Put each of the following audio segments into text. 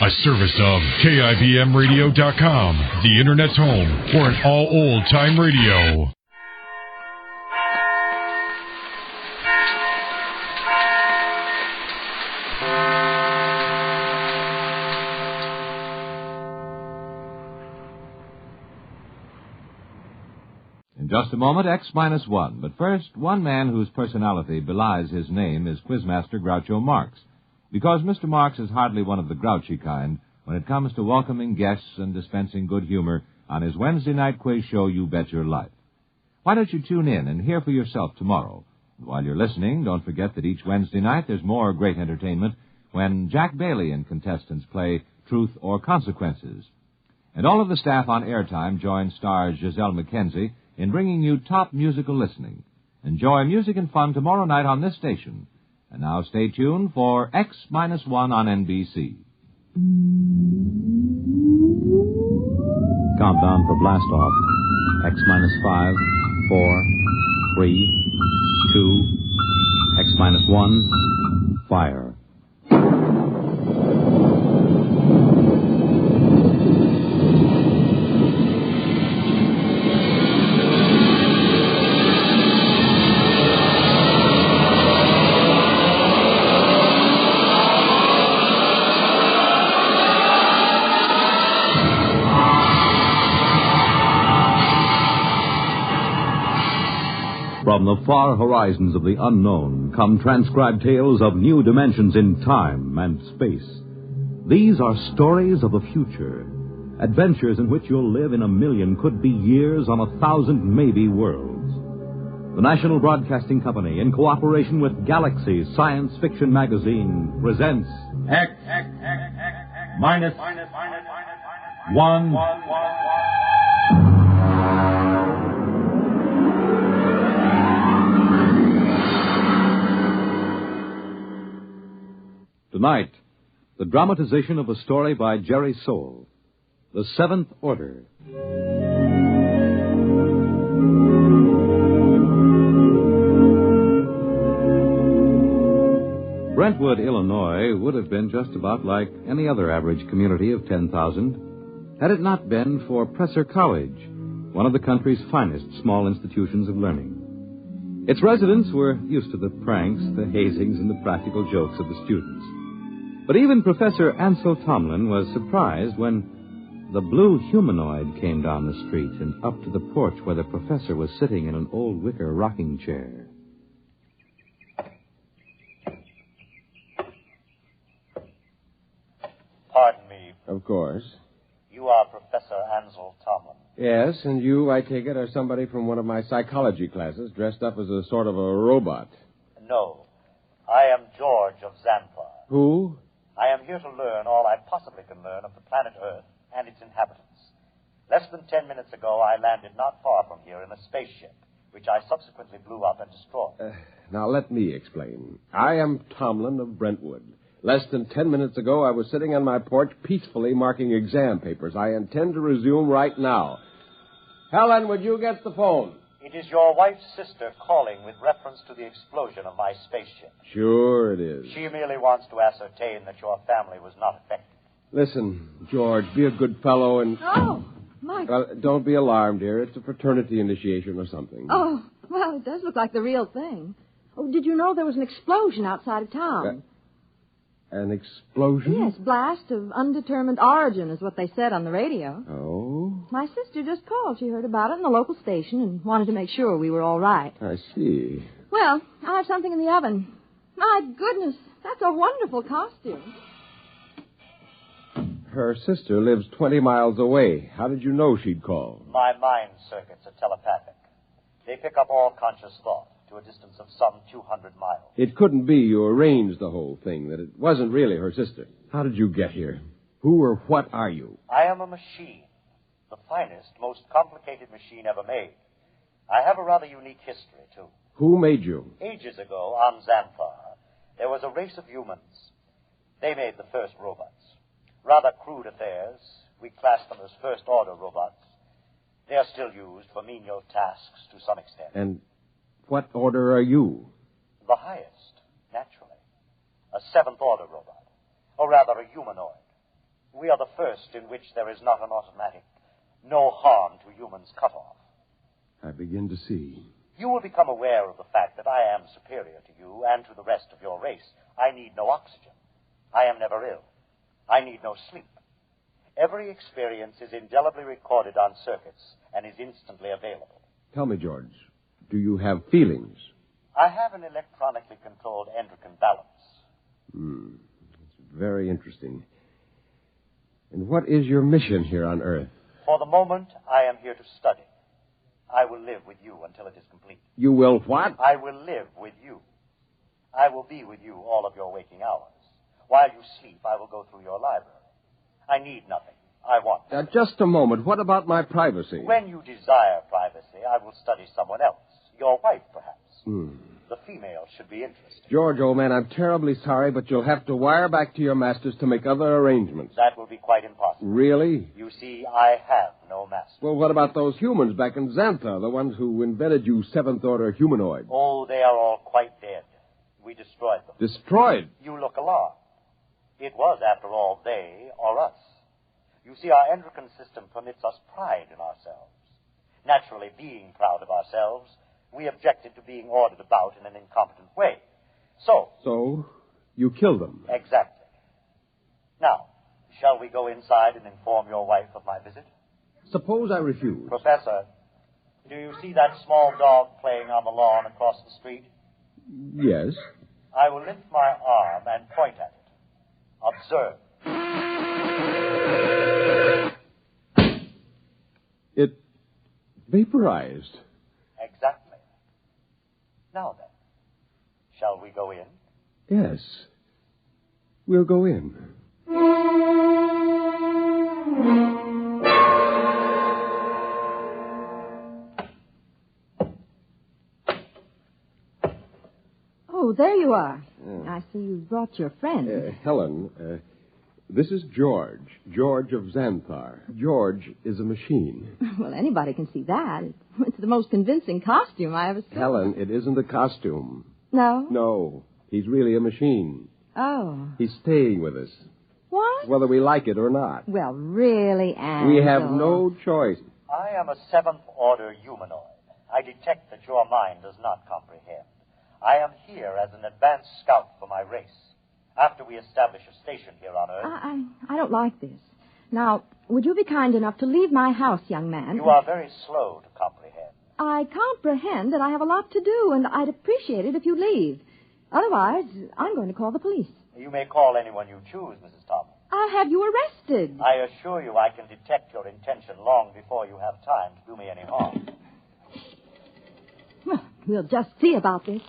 A service of KIBMradio.com, the Internet's home for an all-old-time radio. In just a moment, X-1. But first, one man whose personality belies his name is Quizmaster Groucho Marx. Because Mr. Marx is hardly one of the grouchy kind when it comes to welcoming guests and dispensing good humor on his Wednesday night quiz show, You Bet Your Life. Why don't you tune in and hear for yourself tomorrow? And while you're listening, don't forget that each Wednesday night there's more great entertainment when Jack Bailey and contestants play Truth or Consequences. And all of the staff on Airtime join stars Giselle McKenzie in bringing you top musical listening. Enjoy music and fun tomorrow night on this station. And now stay tuned for X-1 on NBC. Countdown for blast off. X-5, 4, 3, 2, X-1, fire. From the far horizons of the unknown come transcribed tales of new dimensions in time and space. These are stories of the future, adventures in which you'll live in 1,000,000, could be years, on 1,000 maybe worlds. The National Broadcasting Company, in cooperation with Galaxy Science Fiction Magazine, presents X-1. Tonight, the dramatization of a story by Jerry Soule, The Seventh Order. Brentwood, Illinois, would have been just about like any other average community of 10,000 had it not been for Presser College, one of the country's finest small institutions of learning. Its residents were used to the pranks, the hazings, and the practical jokes of the students. But even Professor Ansel Tomlin was surprised when the blue humanoid came down the street and up to the porch where the professor was sitting in an old wicker rocking chair. Pardon me. Of course. You are Professor Ansel Tomlin. Yes, and you, I take it, are somebody from one of my psychology classes dressed up as a sort of a robot. No. I am George of Xanthar. Who? I am here to learn all I possibly can learn of the planet Earth and its inhabitants. Less than 10 minutes ago, I landed not far from here in a spaceship, which I subsequently blew up and destroyed. Now, let me explain. I am Tomlin of Brentwood. Less than 10 minutes ago, I was sitting on my porch peacefully marking exam papers. I intend to resume right now. Helen, would you get the phone? It is your wife's sister calling with reference to the explosion of my spaceship. Sure it is. She merely wants to ascertain that your family was not affected. Listen, George, be a good fellow and... Oh, my... Well, don't be alarmed, dear. It's a fraternity initiation or something. Oh, well, it does look like the real thing. Oh, did you know there was an explosion outside of town? An explosion? Yes, blast of undetermined origin is what they said on the radio. Oh? My sister just called. She heard about it in the local station and wanted to make sure we were all right. I see. Well, I have something in the oven. My goodness, that's a wonderful costume. Her sister lives 20 miles away. How did you know she'd call? My mind circuits are telepathic. They pick up all conscious thought to a distance of some 200 miles. It couldn't be you arranged the whole thing, that it wasn't really her sister. How did you get here? Who or what are you? I am a machine. The finest, most complicated machine ever made. I have a rather unique history, too. Who made you? Ages ago, on Xanthar, there was a race of humans. They made the first robots. Rather crude affairs. We class them as first-order robots. They are still used for menial tasks to some extent. And what order are you? The highest, naturally. A seventh-order robot. Or rather, a humanoid. We are the first in which there is not an automatic, no harm to humans cutoff. I begin to see. You will become aware of the fact that I am superior to you and to the rest of your race. I need no oxygen. I am never ill. I need no sleep. Every experience is indelibly recorded on circuits and is instantly available. Tell me, George, do you have feelings? I have an electronically controlled endocrine balance. It's very interesting. And what is your mission here on Earth? For the moment, I am here to study. I will live with you until it is complete. You will what? I will live with you. I will be with you all of your waking hours. While you sleep, I will go through your library. I need nothing. I want nothing. Just a moment. What about my privacy? When you desire privacy, I will study someone else. Your wife, perhaps. The female should be interested. George, old man, I'm terribly sorry, but you'll have to wire back to your masters to make other arrangements. That will be quite impossible. Really? You see, I have no master. Well, what about those humans back in Xantha, the ones who invented you seventh-order humanoid? Oh, they are all quite dead. We destroyed them. Destroyed? You look alarmed. It was, after all, they or us. You see, our endocrine system permits us pride in ourselves. Naturally, being proud of ourselves, we objected to being ordered about in an incompetent way. So, you killed them? Exactly. Now, shall we go inside and inform your wife of my visit? Suppose I refuse. Professor, do you see that small dog playing on the lawn across the street? Yes. I will lift my arm and point at it. Observe. It vaporized. Exactly. Now then, shall we go in? Yes. We'll go in. Oh, there you are. I see you brought your friend. Helen, this is George. George of Xanthar. George is a machine. Well, anybody can see that. It's the most convincing costume I ever saw. Helen, it isn't a costume. No? No. He's really a machine. Oh. He's staying with us, What? whether we like it or not. Well, really, Angel. We have no choice. I am a seventh-order humanoid. I detect that your mind does not comprehend. I am here as an advanced scout for my race. After we establish a station here on Earth... I don't like this. Now, would you be kind enough to leave my house, young man? You are very slow to comprehend. I comprehend that I have a lot to do, and I'd appreciate it if you leave. Otherwise, I'm going to call the police. You may call anyone you choose, Mrs. Thomas. I'll have you arrested. I assure you I can detect your intention long before you have time to do me any harm. Well, we'll just see about this.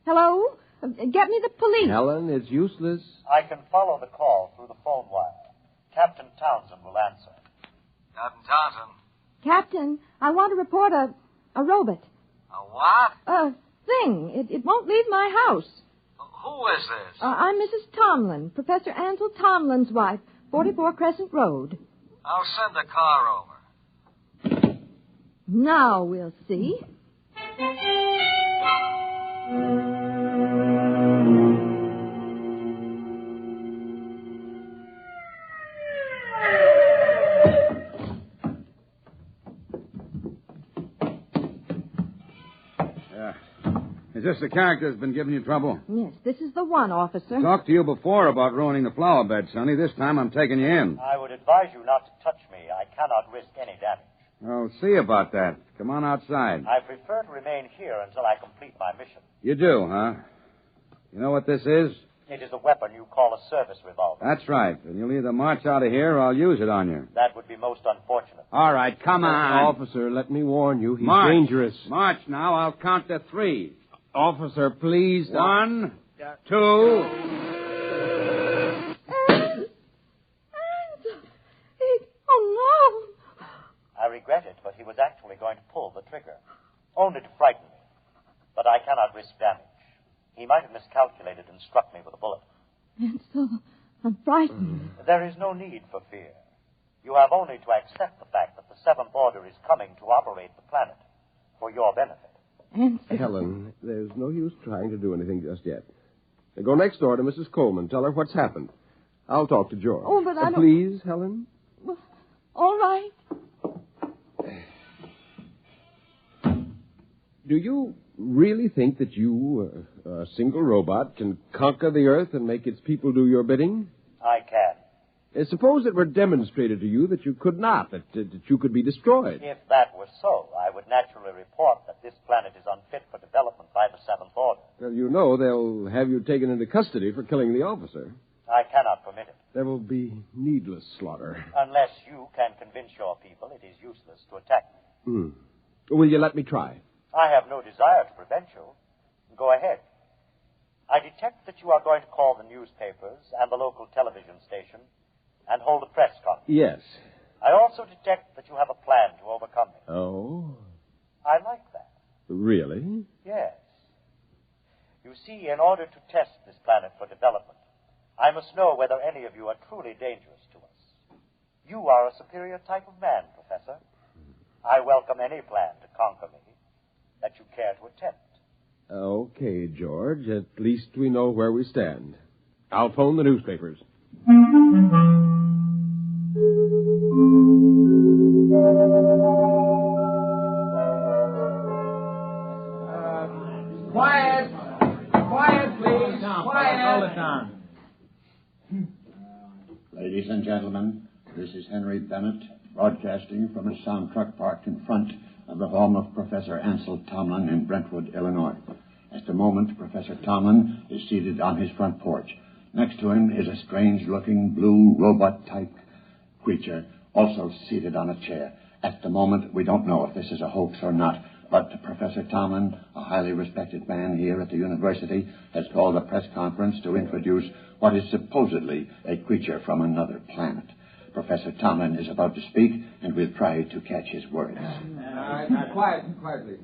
Hello? Get me the police. Helen, it's useless. I can follow the call through the phone wire. Captain Townsend will answer. Captain Townsend. Captain, I want to report a robot. A what? A thing. It won't leave my house. Who is this? I'm Mrs. Tomlin, Professor Ansel Tomlin's wife, 44 Crescent Road. I'll send the car over. Now we'll see. Is this the character that's been giving you trouble? Yes, this is the one, officer. Talked to you before about ruining the flower bed, Sonny. This time I'm taking you in. I would advise you not to touch me. I cannot risk any damage. I'll see about that. Come on outside. I prefer to remain here until I complete my mission. You do, huh? You know what this is? It is a weapon you call a service revolver. That's right. And you'll either march out of here or I'll use it on you. That would be most unfortunate. All right, come on. Officer, let me warn you. He's March. dangerous. March now. I'll count to 3. Officer, please. 1, 2. Oh, no. I regret it, but he was actually going to pull the trigger. Only to frighten me. But I cannot risk damage. He might have miscalculated and struck me with a bullet. And so I'm frightened. There is no need for fear. You have only to accept the fact that the Seventh Order is coming to operate the planet for your benefit. And so... Helen, there's no use trying to do anything just yet. Go next door to Mrs. Coleman. Tell her what's happened. I'll talk to George. Oh, but I don't... Please, Helen? Well, all right. Do you really think that you, a single robot, can conquer the Earth and make its people do your bidding? I can. Suppose it were demonstrated to you that you could not, that you could be destroyed. If that were so, I would naturally report that this planet is unfit for development by the Seventh Order. Well, you know they'll have you taken into custody for killing the officer. I cannot permit it. There will be needless slaughter. Unless you can convince your people it is useless to attack me. Will you let me try? I have no desire to prevent you. Go ahead. I detect that you are going to call the newspapers and the local television station and hold a press conference. Yes. I also detect that you have a plan to overcome me. Oh? I like that. Really? Yes. You see, in order to test this planet for development, I must know whether any of you are truly dangerous to us. You are a superior type of man, Professor. I welcome any plan to conquer me that you care to attempt. Okay, George. At least we know where we stand. I'll phone the newspapers. Quiet! Quiet, please! Quiet! Ladies and gentlemen, this is Henry Bennett, broadcasting from a sound truck parked in front of the home of Professor Ansel Tomlin in Brentwood, Illinois. At the moment, Professor Tomlin is seated on his front porch. Next to him is a strange-looking blue robot-type creature, also seated on a chair. At the moment, we don't know if this is a hoax or not, but Professor Tomlin, a highly respected man here at the university, has called a press conference to introduce what is supposedly a creature from another planet. Professor Tomlin is about to speak, and we'll try to catch his words. Quiet, please.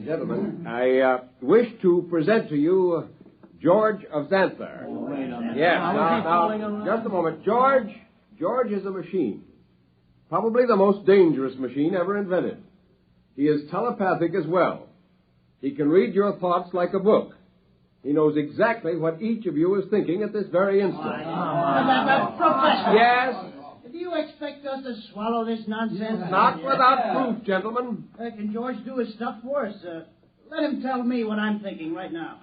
Gentlemen, I wish to present to you George of Xanthar. Yes, now, just a moment. George is a machine. Probably the most dangerous machine ever invented. He is telepathic as well. He can read your thoughts like a book. He knows exactly what each of you is thinking at this very instant. Professor! Yes? Do you expect us to swallow this nonsense? Not without proof, gentlemen. Can George do his stuff for us? Let him tell me what I'm thinking right now.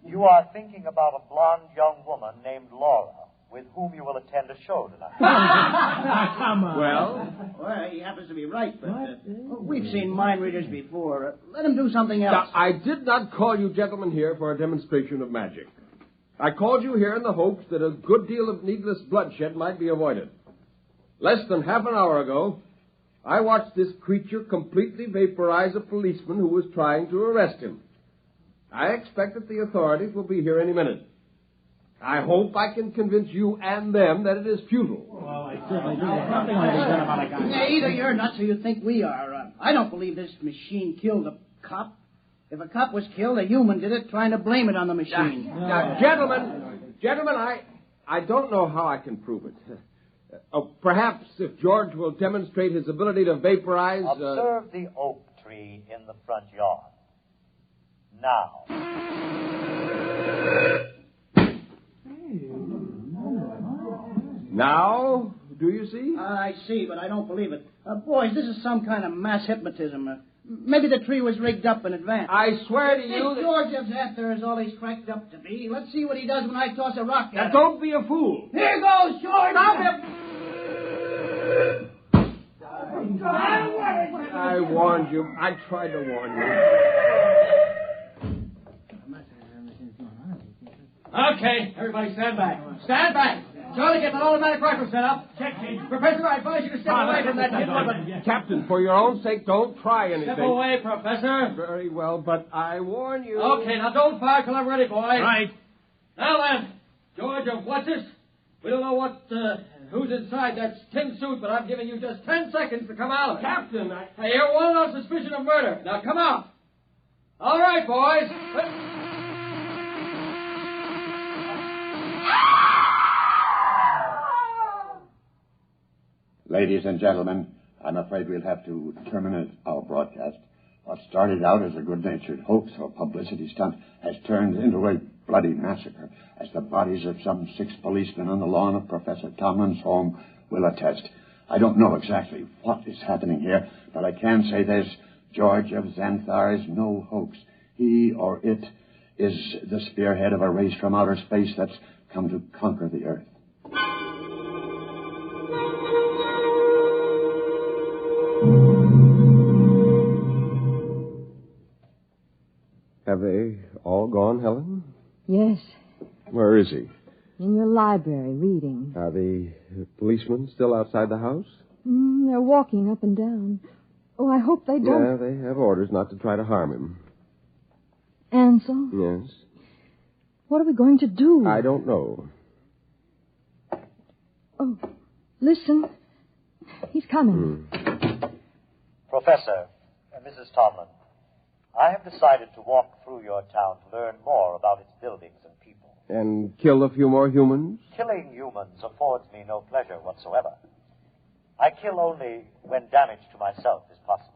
You are thinking about a blonde young woman named Laura, with whom you will attend a show tonight. Come on. Well, he happens to be right, but we've seen mind readers before. Let him do something else. now, I did not call you gentlemen here for a demonstration of magic. I called you here in the hopes that a good deal of needless bloodshed might be avoided. Less than half an hour ago, I watched this creature completely vaporize a policeman who was trying to arrest him. I expect that the authorities will be here any minute. I hope I can convince you and them that it is futile. Well, I certainly do. Nothing like this done about a guy. Yeah, either you're nuts or you think we are. I don't believe this machine killed a cop. If a cop was killed, a human did it, trying to blame it on the machine. Now, gentlemen, I don't know how I can prove it. Perhaps if George will demonstrate his ability to vaporize... Observe the oak tree in the front yard. Now. Now, do you see? I see, but I don't believe it. Boys, this is some kind of mass hypnotism. Maybe the tree was rigged up in advance. I swear to you that... George of Xanthar is all he's cracked up to be. Let's see what he does when I toss a rock at him. Now, don't be a fool. Here goes, George! Stop him! I warned you. I tried to warn you. Okay, everybody stand back. Stand back. Charlie, get an automatic rifle set up. Check, Chief. Professor, I advise you to step away from that kid. Captain, for your own sake, don't try anything. Step away, Professor. Very well, but I warn you. Okay, now don't fire till I'm ready, boys. Right. Now then, George of What's-This, we don't know who's inside that tin suit, but I'm giving you just 10 seconds to come out. Captain, Hey, you're wanted on suspicion of murder. Now come out. All right, boys. Ladies and gentlemen, I'm afraid we'll have to terminate our broadcast. What started out as a good-natured hoax or publicity stunt has turned into a bloody massacre. as the bodies of some 6 policemen on the lawn of Professor Tomlin's home will attest. I don't know exactly what is happening here, but I can say this: George of Xanthar is no hoax. He or it is the spearhead of a race from outer space that's come to conquer the Earth. Have they all gone, Helen? Yes. Where is he? In your library, reading. Are the policemen still outside the house? They're walking up and down. Oh, I hope they don't. Yeah, they have orders not to try to harm him. Ansel? Yes? What are we going to do? I don't know. Oh, listen. He's coming. Professor, Mrs. Tomlin, I have decided to walk through your town to learn more about its buildings and people. And kill a few more humans? Killing humans affords me no pleasure whatsoever. I kill only when damage to myself is possible.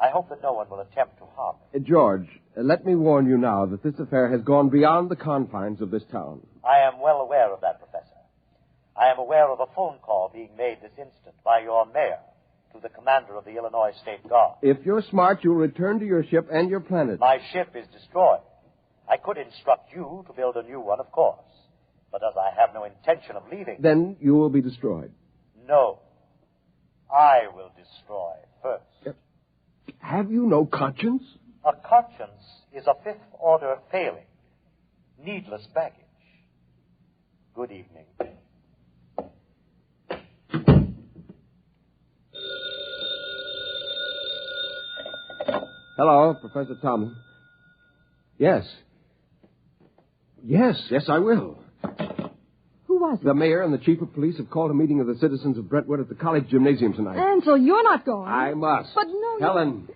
I hope that no one will attempt to harm me. George, let me warn you now that this affair has gone beyond the confines of this town. I am well aware of that, Professor. I am aware of a phone call being made this instant by your mayor to the commander of the Illinois State Guard. If you're smart, you'll return to your ship and your planet. My ship is destroyed. I could instruct you to build a new one, of course. But as I have no intention of leaving... Then you will be destroyed. No. I will destroy first. Have you no conscience? A conscience is a fifth-order failing. Needless baggage. Good evening. Hello, Professor Tomlin. Yes. Yes, I will. Who was it? The mayor and the chief of police have called a meeting of the citizens of Brentwood at the college gymnasium tonight. Ansel, you're not going. I must. But no... Helen,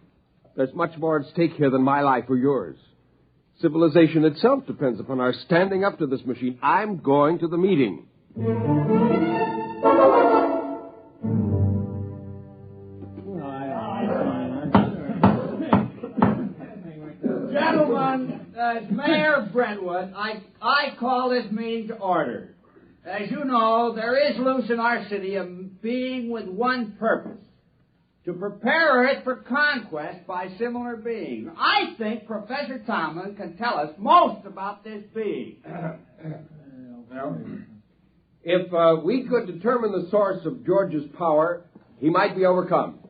there's much more at stake here than my life or yours. Civilization itself depends upon our standing up to this machine. I'm going to the meeting. Gentlemen, as mayor of Brentwood, I call this meeting to order. As you know, there is loose in our city a being with one purpose: to prepare it for conquest by similar beings. I think Professor Tomlin can tell us most about this being. Well, if we could determine the source of George's power, he might be overcome.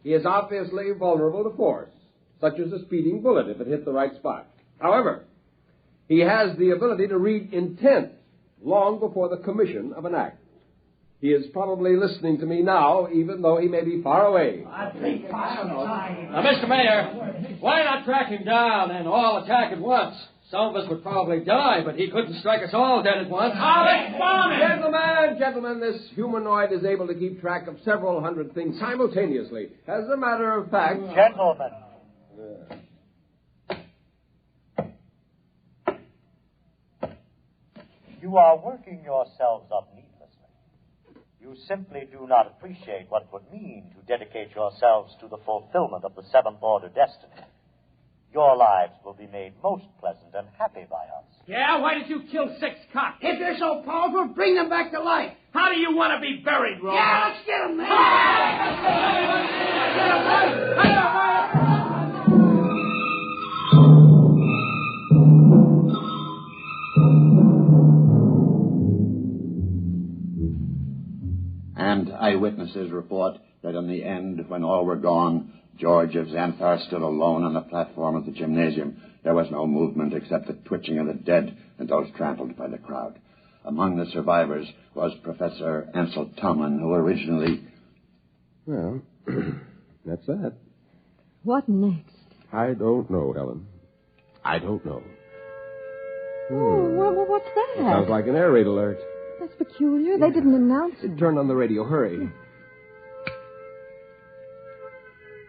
He is obviously vulnerable to force, such as a speeding bullet if it hit the right spot. However, he has the ability to read intent long before the commission of an act. He is probably listening to me now, even though he may be far away. Now, Mr. Mayor, why not track him down and all attack at once? Some of us would probably die, but he couldn't strike us all dead at once. Gentlemen, this humanoid is able to keep track of several hundred things simultaneously. As a matter of fact... Gentlemen. You are working yourselves up needlessly. You simply do not appreciate what it would mean to dedicate yourselves to the fulfillment of the seventh order destiny. Your lives will be made most pleasant and happy by us. Yeah, why did you kill 6 cops? If they're so powerful, bring them back to life. How do you want to be buried, Roy? Yeah, let's get them, man. And eyewitnesses report that in the end, when all were gone, George of Xanthar stood alone on the platform of the gymnasium. There was no movement except the twitching of the dead and those trampled by the crowd. Among the survivors was Professor Ansel Tomlin, who originally... Well, that's that. What next? I don't know, Helen. I don't know. Oh, well, what's that? Sounds like an air raid alert. That's peculiar. They didn't announce it. Turn on the radio. Hurry.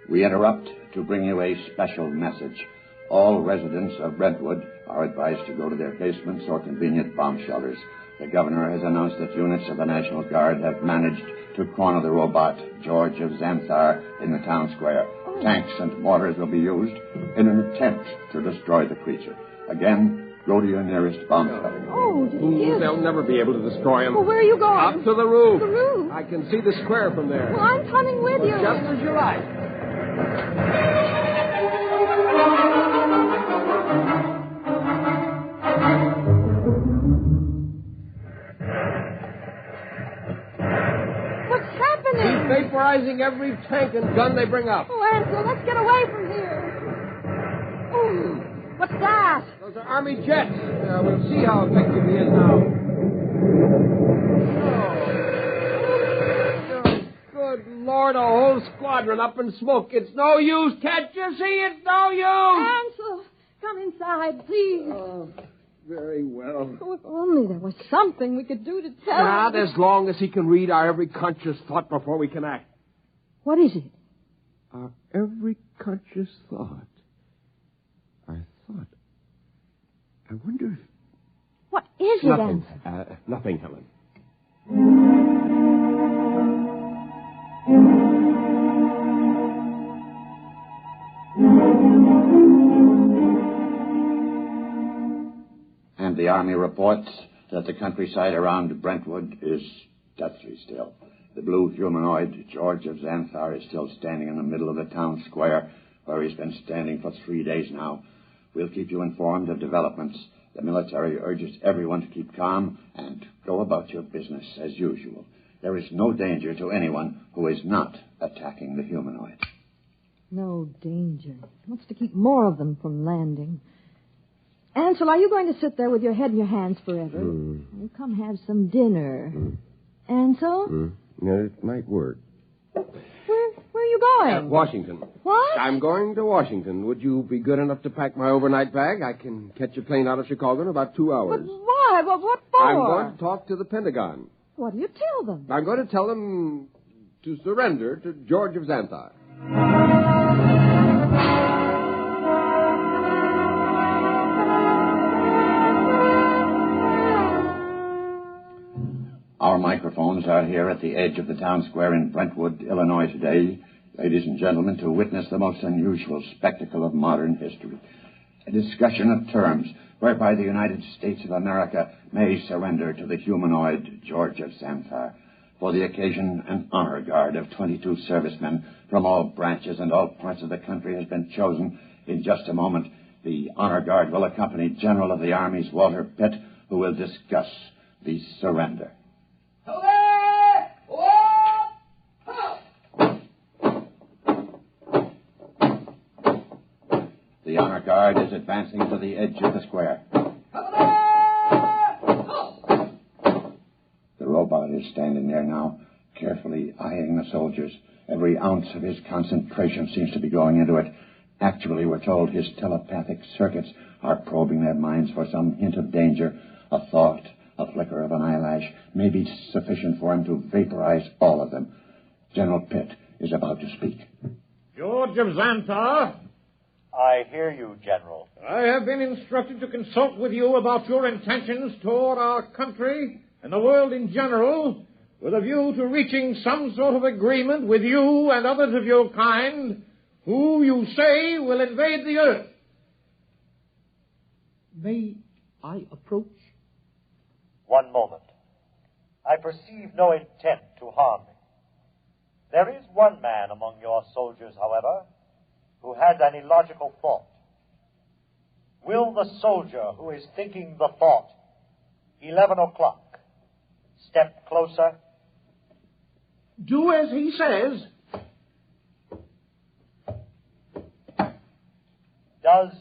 We interrupt to bring you a special message. All residents of Brentwood are advised to go to their basements or convenient bomb shelters. The governor has announced that units of the National Guard have managed to corner the robot, George of Xanthar, in the town square. Tanks and mortars will be used in an attempt to destroy the creature. Again, Go to your nearest bomb shelter. Oh, They'll never be able to destroy him. Well, where are you going? Up to the roof. The roof? I can see the square from there. Well, I'm coming with you. Just as you like. What's happening? He's vaporizing every tank and gun they bring up. Oh, Ansel, let's get away from here. Oh, what's that? Those are Army jets. We'll see how effective he is now. Oh, good Lord, a whole squadron up in smoke. It's no use. Can't you see? It's no use. Ansel, come inside, please. Oh, very well. Oh, if only there was something we could do to tell Not him. as long as he can read our every conscious thought before we can act. What is it? Our every conscious thought. I wonder if... What is it, Nothing. Ansel? Nothing, Helen. And the Army reports that the countryside around Brentwood is deathly still. The blue humanoid, George of Xanthar, is still standing in the middle of the town square, where he's been standing for 3 days now. We'll keep you informed of developments. The military urges everyone to keep calm and go about your business as usual. There is no danger to anyone who is not attacking the humanoid. No danger. He wants to keep more of them from landing. Ansel, are you going to sit there with your head in your hands forever? Well, come have some dinner. Ansel? No, it might work. Where are you going? Washington. What? I'm going to Washington. Would you be good enough to pack my overnight bag? I can catch a plane out of Chicago in about 2 hours. But why? What for? I'm going to talk to the Pentagon. What do you tell them? I'm going to tell them to surrender to George of Xanthar. Our microphones are here at the edge of the town square in Brentwood, Illinois today, ladies and gentlemen, to witness the most unusual spectacle of modern history. A discussion of terms whereby the United States of America may surrender to the humanoid George of Xanthar. For the occasion, an honor guard of 22 servicemen from all branches and all parts of the country has been chosen. In just a moment, the honor guard will accompany General of the Army's Walter Pitt, who will discuss the surrender. The honor guard is advancing to the edge of the square. The robot is standing there now, carefully eyeing the soldiers. Every ounce of his concentration seems to be going into it. Actually, we're told his telepathic circuits are probing their minds for some hint of danger. A thought, a flicker of an eyelash may be sufficient for him to vaporize all of them. General Pitt is about to speak. George of Xanthar? I hear you, General. I have been instructed to consult with you about your intentions toward our country and the world in general, with a view to reaching some sort of agreement with you and others of your kind who you say will invade the earth. May I approach? One moment. I perceive no intent to harm me. There is one man among your soldiers, however, who has an illogical thought. Will the soldier who is thinking the thought, 11 o'clock, step closer? Do as he says. Does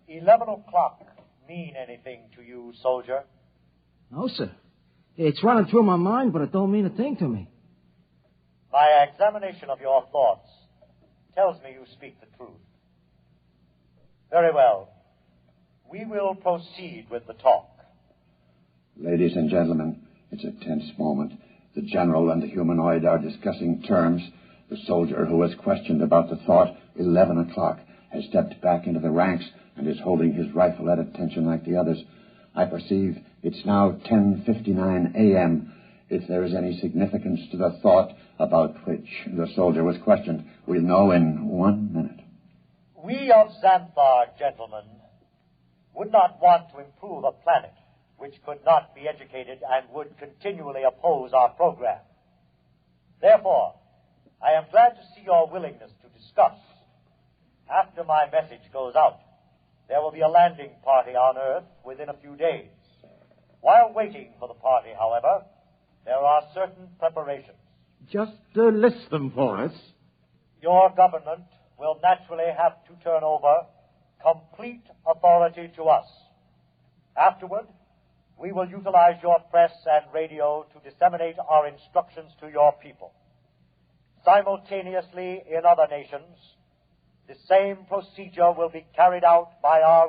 11 o'clock mean anything to you, soldier? No, sir. It's running through my mind, but it don't mean a thing to me. My examination of your thoughts tells me you speak the truth. Very well. We will proceed with the talk. Ladies and gentlemen, it's a tense moment. The general and the humanoid are discussing terms. The soldier who was questioned about the thought, 11 o'clock, has stepped back into the ranks and is holding his rifle at attention like the others. I perceive it's now 10:59 a.m. If there is any significance to the thought about which the soldier was questioned, we'll know in 1 minute. We of Xanthar, gentlemen, would not want to improve a planet which could not be educated and would continually oppose our program. Therefore, I am glad to see your willingness to discuss. After my message goes out, there will be a landing party on Earth within a few days. While waiting for the party, however, there are certain preparations. Just list them for us. Your government will naturally have to turn over complete authority to us. Afterward, we will utilize your press and radio to disseminate our instructions to your people. Simultaneously, in other nations, the same procedure will be carried out by our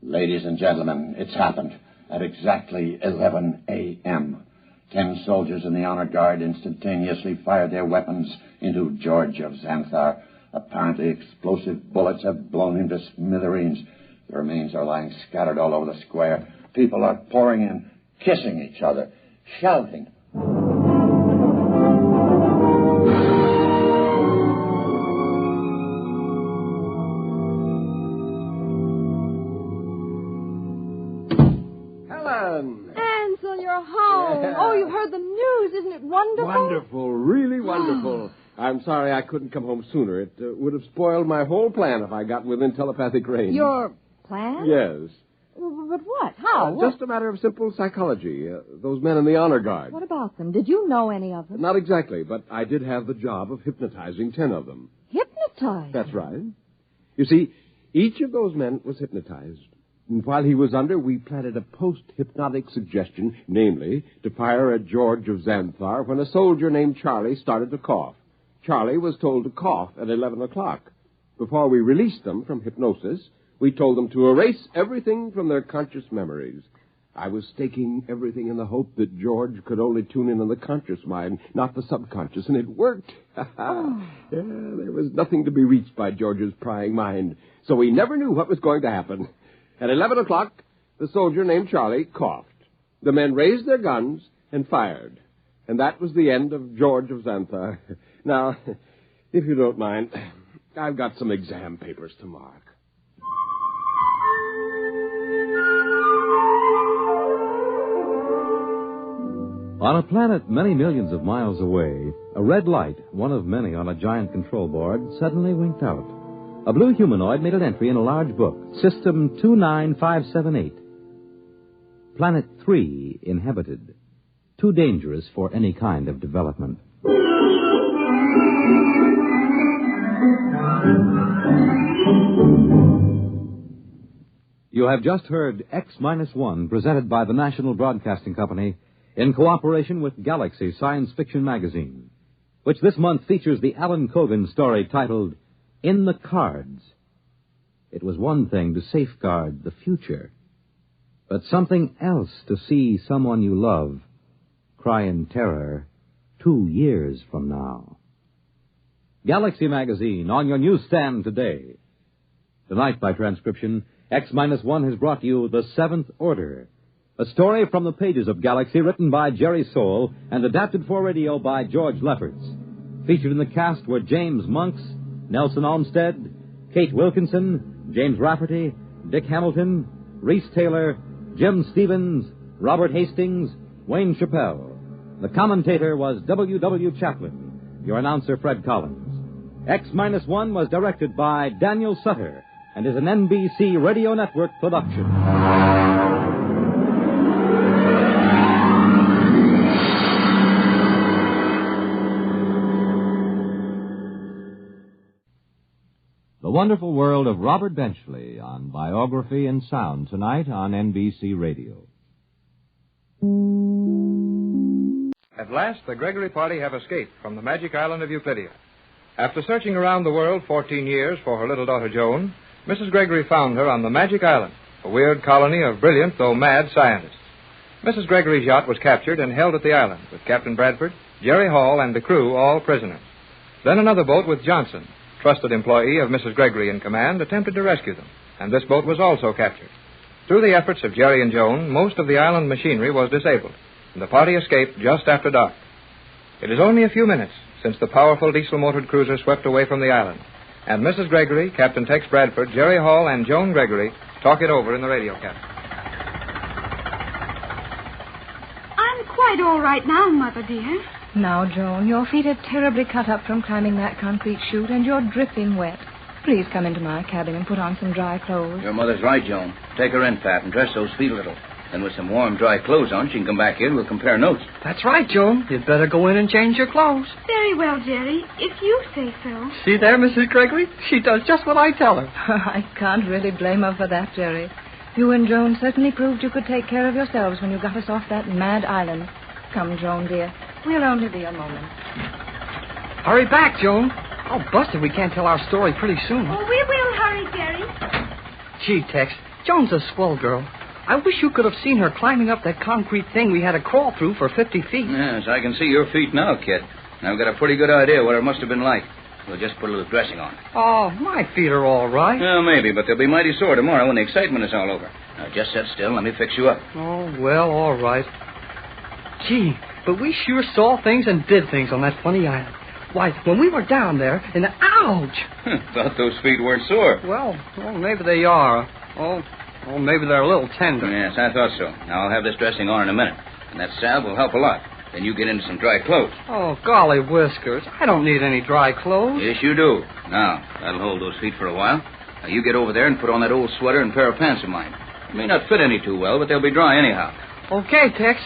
Ladies and gentlemen, it's happened at exactly 11 a.m. 10 soldiers in the honor guard instantaneously fired their weapons into George of Xanthar. Apparently explosive bullets have blown him to smithereens. The remains are lying scattered all over the square. People are pouring in, kissing each other, shouting. Ansel, you're home. Yeah. Oh, you've heard the news. Isn't it wonderful? Wonderful, really wonderful. I'm sorry I couldn't come home sooner. It would have spoiled my whole plan if I got within telepathic range. Your plan? Yes. But what? How? Just a matter of simple psychology. Those men in the honor guard. What about them? Did you know any of them? Not exactly, but I did have the job of hypnotizing 10 of them. Hypnotized? That's right. You see, each of those men was hypnotized. And while he was under, we planted a post-hypnotic suggestion, namely, to fire at George of Xanthar when a soldier named Charlie started to cough. Charlie was told to cough at 11 o'clock. Before we released them from hypnosis, we told them to erase everything from their conscious memories. I was staking everything in the hope that George could only tune in on the conscious mind, not the subconscious, and it worked. Yeah, there was nothing to be reached by George's prying mind, so he never knew what was going to happen. At 11 o'clock, the soldier named Charlie coughed. The men raised their guns and fired. And that was the end of George of Xanthar. Now, if you don't mind, I've got some exam papers to mark. On a planet many millions of miles away, a red light, one of many on a giant control board, suddenly winked out. A blue humanoid made an entry in a large book, System 29578. Planet 3 inhabited. Too dangerous for any kind of development. You have just heard X-1, presented by the National Broadcasting Company in cooperation with Galaxy Science Fiction Magazine, which this month features the Alan Cogan story titled In the Cards. It was one thing to safeguard the future, but something else to see someone you love cry in terror 2 years from now. Galaxy Magazine on your newsstand today. Tonight, by transcription, X-1 has brought you The Seventh Order, a story from the pages of Galaxy written by Jerry Soule and adapted for radio by George Lefferts. Featured in the cast were James Monks, Nelson Olmsted, Kate Wilkinson, James Rafferty, Dick Hamilton, Reese Taylor, Jim Stevens, Robert Hastings, Wayne Chappelle. The commentator was W.W. Chaplin. Your announcer, Fred Collins. X-1 was directed by Daniel Sutter and is an NBC Radio Network production. The Wonderful World of Robert Benchley on Biography and Sound tonight on NBC Radio. At last, the Gregory party have escaped from the magic island of Euclidia. After searching around the world 14 years for her little daughter Joan, Mrs. Gregory found her on the magic island, a weird colony of brilliant though mad scientists. Mrs. Gregory's yacht was captured and held at the island with Captain Bradford, Jerry Hall, and the crew all prisoners. Then another boat with Johnson, trusted employee of Mrs. Gregory in command, attempted to rescue them, and this boat was also captured. Through the efforts of Jerry and Joan, most of the island machinery was disabled, and the party escaped just after dark. It is only a few minutes since the powerful diesel-motored cruiser swept away from the island, And Mrs. Gregory, Captain Tex Bradford, Jerry Hall, and Joan Gregory talk it over in the radio cabin. I'm quite all right now, Mother dear. Now, Joan, your feet are terribly cut up from climbing that concrete chute, and you're dripping wet. Please come into my cabin and put on some dry clothes. Your mother's right, Joan. Take her in, Pat, and dress those feet a little. Then with some warm, dry clothes on, she can come back here and we'll compare notes. That's right, Joan. You'd better go in and change your clothes. Very well, Jerry, if you say so. See there, Mrs. Gregory? She does just what I tell her. I can't really blame her for that, Jerry. You and Joan certainly proved you could take care of yourselves when you got us off that mad island. Come, Joan, dear. We'll only be a moment. Hurry back, Joan. Oh, busted, we can't tell our story pretty soon. Oh, we will hurry, Jerry. Gee, Tex, Joan's a swell girl. I wish you could have seen her climbing up that concrete thing we had to crawl through for 50 feet. Yes, I can see your feet now, kid. And I've got a pretty good idea what it must have been like. We'll just put a little dressing on. Oh, my feet are all right. Well, maybe, but they'll be mighty sore tomorrow when the excitement is all over. Now, just sit still and let me fix you up. Oh, well, all right. Gee, but we sure saw things and did things on that funny island. Why, when we were down there, and ouch! Thought those feet weren't sore. Well, maybe they are. Oh, maybe they're a little tender. Yes, I thought so. Now, I'll have this dressing on in a minute. And that salve will help a lot. Then you get into some dry clothes. Oh, golly whiskers. I don't need any dry clothes. Yes, you do. Now, that'll hold those feet for a while. Now, you get over there and put on that old sweater and pair of pants of mine. They may not fit any too well, but they'll be dry anyhow. Okay, Tex.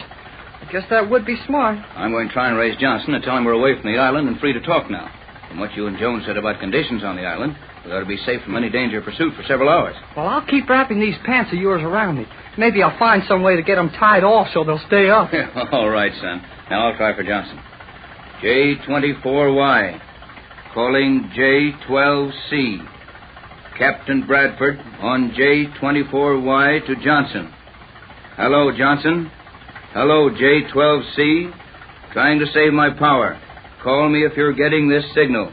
I guess that would be smart. I'm going to try and raise Johnson and tell him we're away from the island and free to talk now. From what you and Joan said about conditions on the island, we ought to be safe from any danger of pursuit for several hours. Well, I'll keep wrapping these pants of yours around me. Maybe I'll find some way to get them tied off so they'll stay up. All right, son. Now I'll try for Johnson. J24Y. Calling J12C. Captain Bradford on J24Y to Johnson. Hello, Johnson. Hello, J12C. Trying to save my power. Call me if you're getting this signal.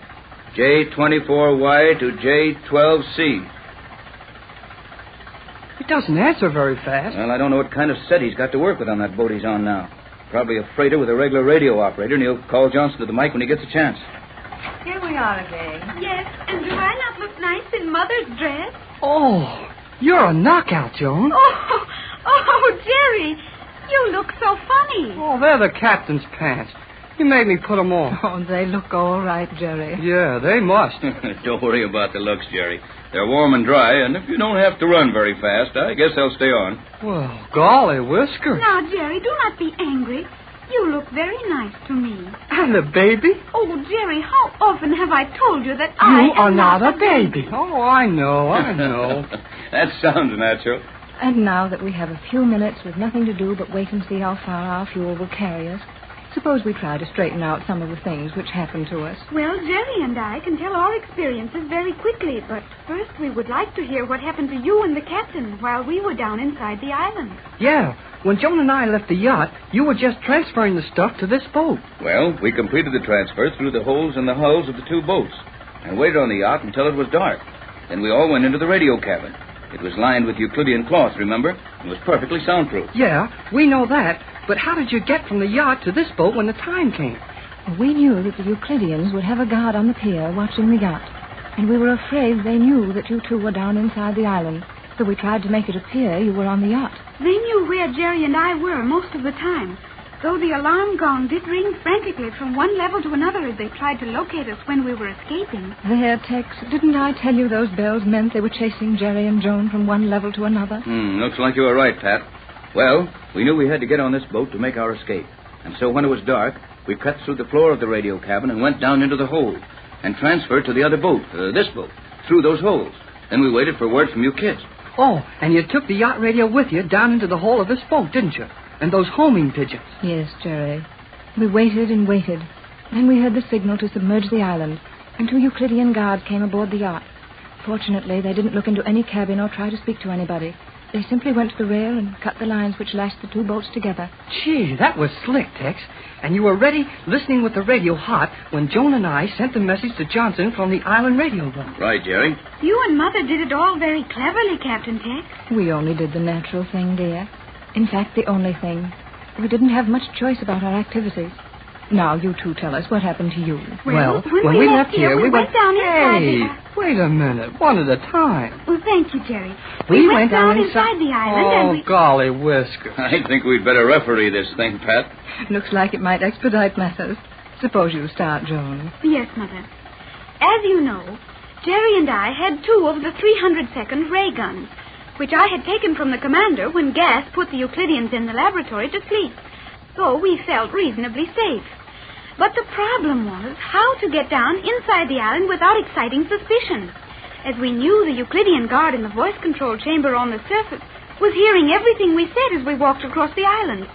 J24Y to J12C. He doesn't answer very fast. Well, I don't know what kind of set he's got to work with on that boat he's on now. Probably a freighter with a regular radio operator, and he'll call Johnson to the mic when he gets a chance. Here we are again. Yes, and do I not look nice in Mother's dress? Oh, you're a knockout, Joan. Oh, Jerry, you look so funny. Oh, they're the captain's pants. You made me put them on. Oh, they look all right, Jerry. Yeah, they must. Don't worry about the looks, Jerry. They're warm and dry, and if you don't have to run very fast, I guess they'll stay on. Well, golly whisker. Now, Jerry, do not be angry. You look very nice to me. And a baby? Oh, Jerry, how often have I told you that you are not a baby. Oh, I know. That sounds natural. And now that we have a few minutes with nothing to do but wait and see how far our fuel will carry us, suppose we try to straighten out some of the things which happened to us. Well, Jerry and I can tell our experiences very quickly, but first we would like to hear what happened to you and the captain while we were down inside the island. Yeah, when Joan and I left the yacht, you were just transferring the stuff to this boat. Well, we completed the transfer through the holes in the hulls of the two boats and waited on the yacht until it was dark. Then we all went into the radio cabin. It was lined with Euclidean cloth, remember? It was perfectly soundproof. Yeah, we know that. But how did you get from the yacht to this boat when the time came? Well, we knew that the Euclideans would have a guard on the pier watching the yacht. And we were afraid they knew that you two were down inside the island. So we tried to make it appear you were on the yacht. They knew where Jerry and I were most of the time. Though the alarm gong did ring frantically from one level to another as they tried to locate us when we were escaping. There, Tex, didn't I tell you those bells meant they were chasing Jerry and Joan from one level to another? Looks like you were right, Pat. Well, we knew we had to get on this boat to make our escape. And so when it was dark, we cut through the floor of the radio cabin and went down into the hold and transferred to the other boat, this boat, through those holes. Then we waited for word from you kids. Oh, and you took the yacht radio with you down into the hull of this boat, didn't you? And those homing pigeons. Yes, Jerry. We waited and waited. Then we heard the signal to submerge the island, and two Euclidean guards came aboard the yacht. Fortunately, they didn't look into any cabin or try to speak to anybody. They simply went to the rail and cut the lines which lashed the two boats together. Gee, that was slick, Tex. And you were ready, listening with the radio hot, when Joan and I sent the message to Johnson from the island radio room. Right, Jerry. You and Mother did it all very cleverly, Captain Tex. We only did the natural thing, dear. In fact, the only thing. We didn't have much choice about our activities. Now, you two tell us what happened to you. Well, when we left here, we went down inside Hey, wait a minute. One at a time. Well, thank you, Jerry. We went down inside the island and we... golly whiskers. I think we'd better referee this thing, Pat. Looks like it might expedite matters. Suppose you start, Joan. Yes, Mother. As you know, Jerry and I had 2 of the 300-second ray guns, which I had taken from the commander when gas put the Euclideans in the laboratory to sleep. So we felt reasonably safe. But the problem was how to get down inside the island without exciting suspicion, as we knew the Euclidean guard in the voice control chamber on the surface was hearing everything we said as we walked across the island.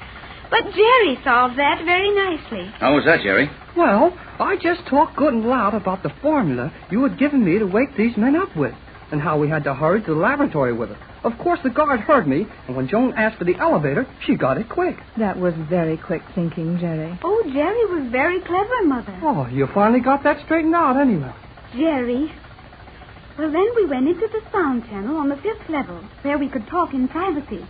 But Jerry solved that very nicely. How was that, Jerry? Well, I just talked good and loud about the formula you had given me to wake these men up with, and how we had to hurry to the laboratory with it. Of course, the guard heard me, and when Joan asked for the elevator, she got it quick. That was very quick thinking, Jerry. Oh, Jerry was very clever, Mother. Oh, you finally got that straightened out anyway. Jerry. Well, then we went into the sound channel on the 5th level, where we could talk in privacy.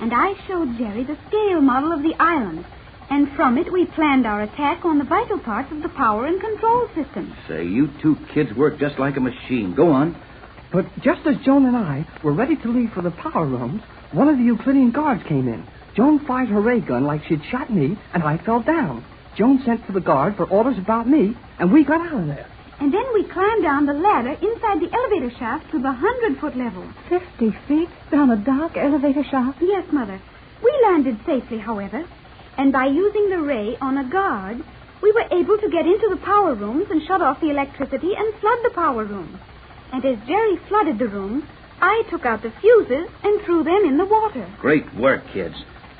And I showed Jerry the scale model of the island. And from it, we planned our attack on the vital parts of the power and control system. Say, you two kids work just like a machine. Go on. But just as Joan and I were ready to leave for the power rooms, one of the Euclidean guards came in. Joan fired her ray gun like she'd shot me, and I fell down. Joan sent for the guard for orders about me, and we got out of there. And then we climbed down the ladder inside the elevator shaft to the 100-foot level. 50 feet down a dark elevator shaft? Yes, Mother. We landed safely, however. And by using the ray on a guard, we were able to get into the power rooms and shut off the electricity and flood the power rooms. And as Jerry flooded the rooms, I took out the fuses and threw them in the water. Great work, kids.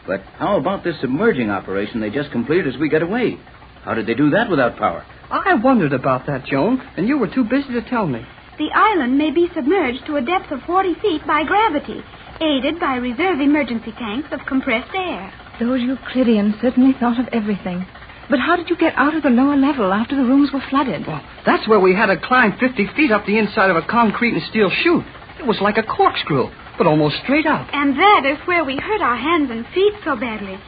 But how about this submerging operation they just completed as we got away? How did they do that without power? I wondered about that, Joan, and you were too busy to tell me. The island may be submerged to a depth of 40 feet by gravity, aided by reserve emergency tanks of compressed air. Those Euclideans certainly thought of everything. But how did you get out of the lower level after the rooms were flooded? Well, that's where we had to climb 50 feet up the inside of a concrete and steel chute. It was like a corkscrew, but almost straight up. And that is where we hurt our hands and feet so badly.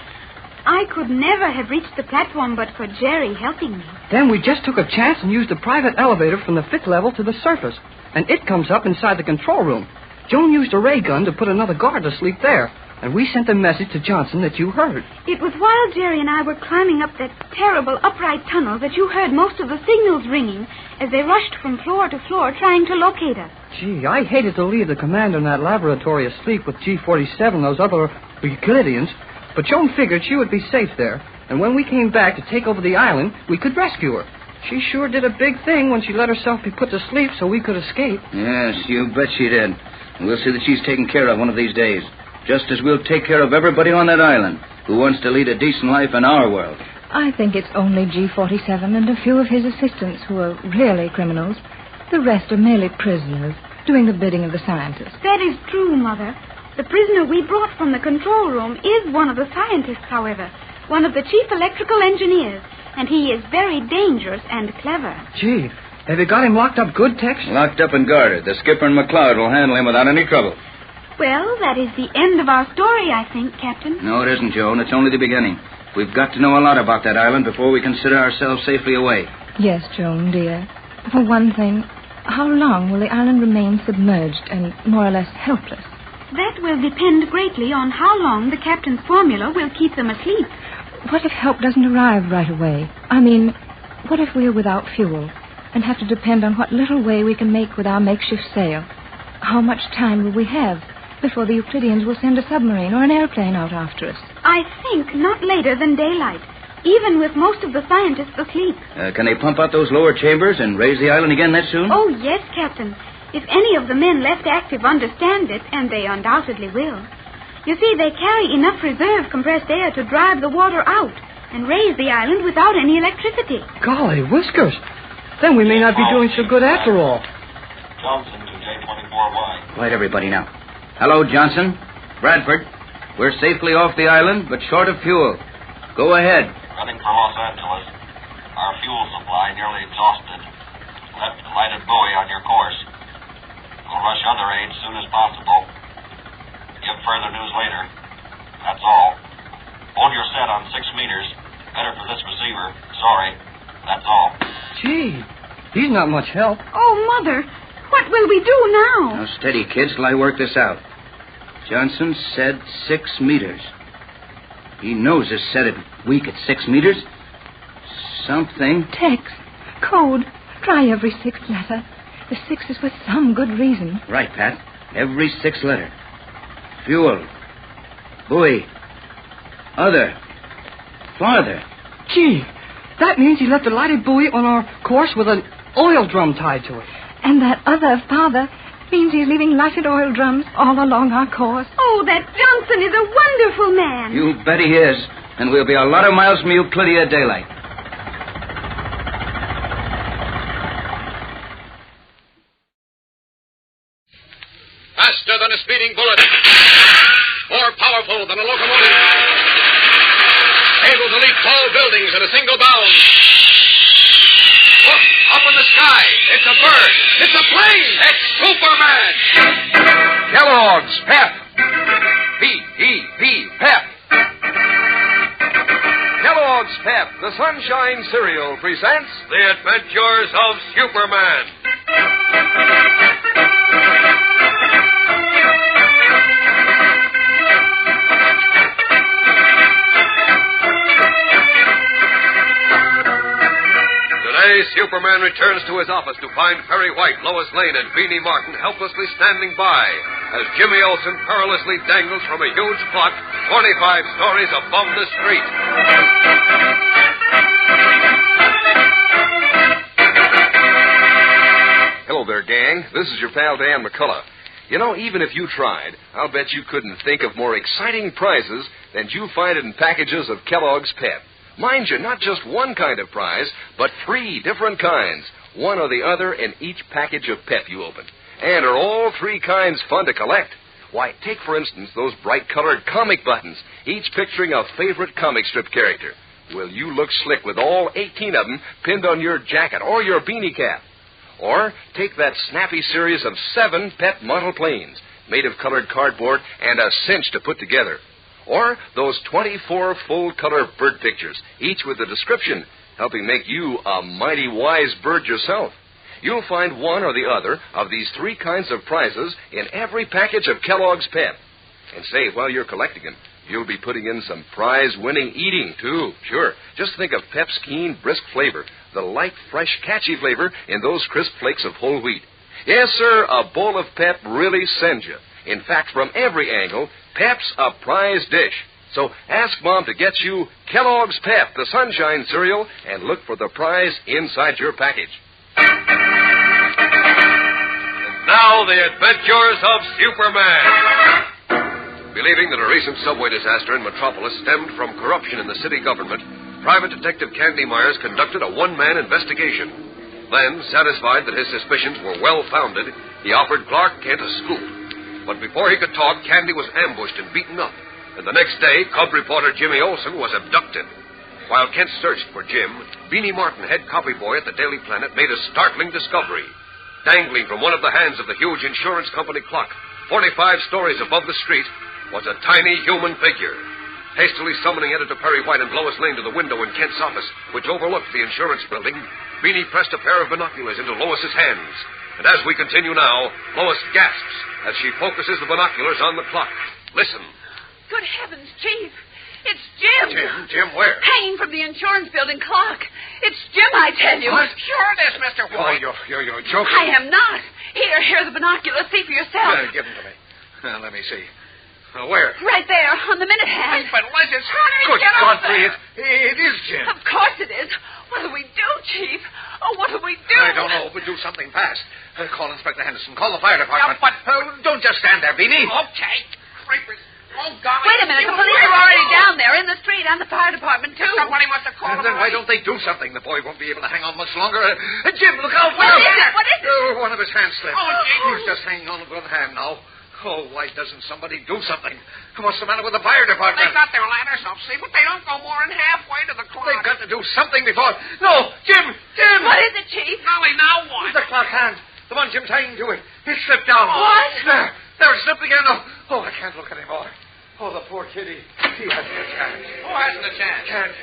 I could never have reached the platform but for Jerry helping me. Then we just took a chance and used a private elevator from the 5th level to the surface. And it comes up inside the control room. Joan used a ray gun to put another guard to sleep there. And we sent a message to Johnson that you heard. It was while Jerry and I were climbing up that terrible upright tunnel that you heard most of the signals ringing as they rushed from floor to floor trying to locate us. Gee, I hated to leave the commander in that laboratory asleep with G-47, those other Euclideans. But Joan figured she would be safe there. And when we came back to take over the island, we could rescue her. She sure did a big thing when she let herself be put to sleep so we could escape. Yes, you bet she did. And we'll see that she's taken care of one of these days. Just as we'll take care of everybody on that island who wants to lead a decent life in our world. I think it's only G-47 and a few of his assistants who are really criminals. The rest are merely prisoners, doing the bidding of the scientists. That is true, Mother. The prisoner we brought from the control room is one of the scientists, however. One of the chief electrical engineers. And he is very dangerous and clever. Gee, have you got him locked up good, Tex? Locked up and guarded. The skipper and McLeod will handle him without any trouble. Well, that is the end of our story, I think, Captain. No, it isn't, Joan. It's only the beginning. We've got to know a lot about that island before we consider ourselves safely away. Yes, Joan, dear. For one thing, how long will the island remain submerged and more or less helpless? That will depend greatly on how long the captain's formula will keep them asleep. What if help doesn't arrive right away? I mean, what if we're without fuel and have to depend on what little way we can make with our makeshift sail? How much time will we have before the Euclideans will send a submarine or an airplane out after us? I think not later than daylight, even with most of the scientists asleep. Can they pump out those lower chambers and raise the island again that soon? Oh, yes, Captain. If any of the men left active understand it, and they undoubtedly will. You see, they carry enough reserve compressed air to drive the water out and raise the island without any electricity. Golly, whiskers. Then we may not be doing so good after all. Johnson to J24Y. Quiet, everybody, now. Hello, Johnson. Bradford. We're safely off the island, but short of fuel. Go ahead. Running for Los Angeles. Our fuel supply nearly exhausted. Left lighted buoy on your course. We'll rush other aid as soon as possible. Give further news later. That's all. Hold your set on 6 meters. Better for this receiver. Sorry. That's all. Gee, he's not much help. Oh, Mother, what will we do now? Now, steady, kids, till I work this out. Johnson said 6 meters. He knows this set it weak at 6 meters. Something. Text. Code. Try every 6th letter. The 6 is with some good reason. Right, Pat. Every 6th letter. Fuel. Buoy. Other. Farther. Gee, that means he left a lighted buoy on our course with an oil drum tied to it. And that other farther means he's leaving lighted oil drums all along our course. Oh, that Johnson is a wonderful man. You bet he is. And we'll be a lot of miles from Euclidia at daylight. Faster than a speeding bullet. More powerful than a locomotive. Able to leap tall buildings in a single bound. Look, up in the sky. It's a bird. It's a plane. It's Superman. Kellogg's Pep. P-E-P, Pep. Kellogg's Pep, the Sunshine Cereal, presents The Adventures of Superman. Today, Superman returns to his office to find Perry White, Lois Lane, and Beanie Martin helplessly standing by as Jimmy Olsen perilously dangles from a huge clock 25 stories above the street. Hello there, gang. This is your pal Dan McCullough. You know, even if you tried, I'll bet you couldn't think of more exciting prizes than you find in packages of Kellogg's Pep. Mind you, not just one kind of prize, but 3 different kinds, one or the other in each package of Pep you open. And are all 3 kinds fun to collect? Why, take, for instance, those bright-colored comic buttons, each picturing a favorite comic strip character. Well, you look slick with all 18 of them pinned on your jacket or your beanie cap. Or take that snappy series of 7 Pep model planes, made of colored cardboard and a cinch to put together. Or those 24 full-color bird pictures, each with a description, helping make you a mighty wise bird yourself. You'll find one or the other of these 3 kinds of prizes in every package of Kellogg's Pep. And say, while you're collecting them, you'll be putting in some prize-winning eating, too. Sure, just think of Pep's keen, brisk flavor, the light, fresh, catchy flavor in those crisp flakes of whole wheat. Yes, sir, a bowl of Pep really sends you. In fact, from every angle, Pep's a prize dish. So ask Mom to get you Kellogg's Pep, the Sunshine Cereal, and look for the prize inside your package. And now, The Adventures of Superman. Believing that a recent subway disaster in Metropolis stemmed from corruption in the city government, Private Detective Candy Myers conducted a one-man investigation. Then, satisfied that his suspicions were well-founded, he offered Clark Kent a scoop. But before he could talk, Candy was ambushed and beaten up. And the next day, Cub reporter Jimmy Olsen was abducted. While Kent searched for Jim, Beanie Martin, head copy boy at the Daily Planet, made a startling discovery. Dangling from one of the hands of the huge insurance company clock, 45 stories above the street, was a tiny human figure. Hastily summoning Editor Perry White and Lois Lane to the window in Kent's office, which overlooked the insurance building, Beanie pressed a pair of binoculars into Lois's hands. And as we continue now, Lois gasps as she focuses the binoculars on the clock. Listen. Good heavens, Chief. It's Jim. Jim where? Hanging from the insurance building clock. It's Jim, I tell you. What? Sure it is, Mr. White. Oh, you're joking. I am not. Here are the binoculars. See for yourself. Give them to me. Let me see. Where? Right there, on the minute hand. But Liz, Honey, good get God, off there. it is Jim. Of course it is. What do we do, Chief? Oh, what do we do? I don't know, but do something fast. Call Inspector Henderson. Call the fire department. Yeah, but don't just stand there, Beanie. Okay. Creepers. Oh, golly. Wait a minute. The police are already down there in the street and the fire department, too. Somebody must have called them. Then why don't they do something? The boy won't be able to hang on much longer. Jim, look out. What is it? What is it? One of his hands slipped. Oh, gee. He's just hanging on with one hand now. Oh, why doesn't somebody do something? What's the matter with the fire department? They got their ladders up, see, but they don't go more than halfway to the clock. They've got to do something before... No! Jim! What is it, Chief? Golly, now what? The clock hand. The one Jim's hanging to it. He slipped down. What? There, it slipped again. Oh, I can't look anymore. Oh, the poor kitty. He hasn't a chance. Who hasn't a chance? Can't.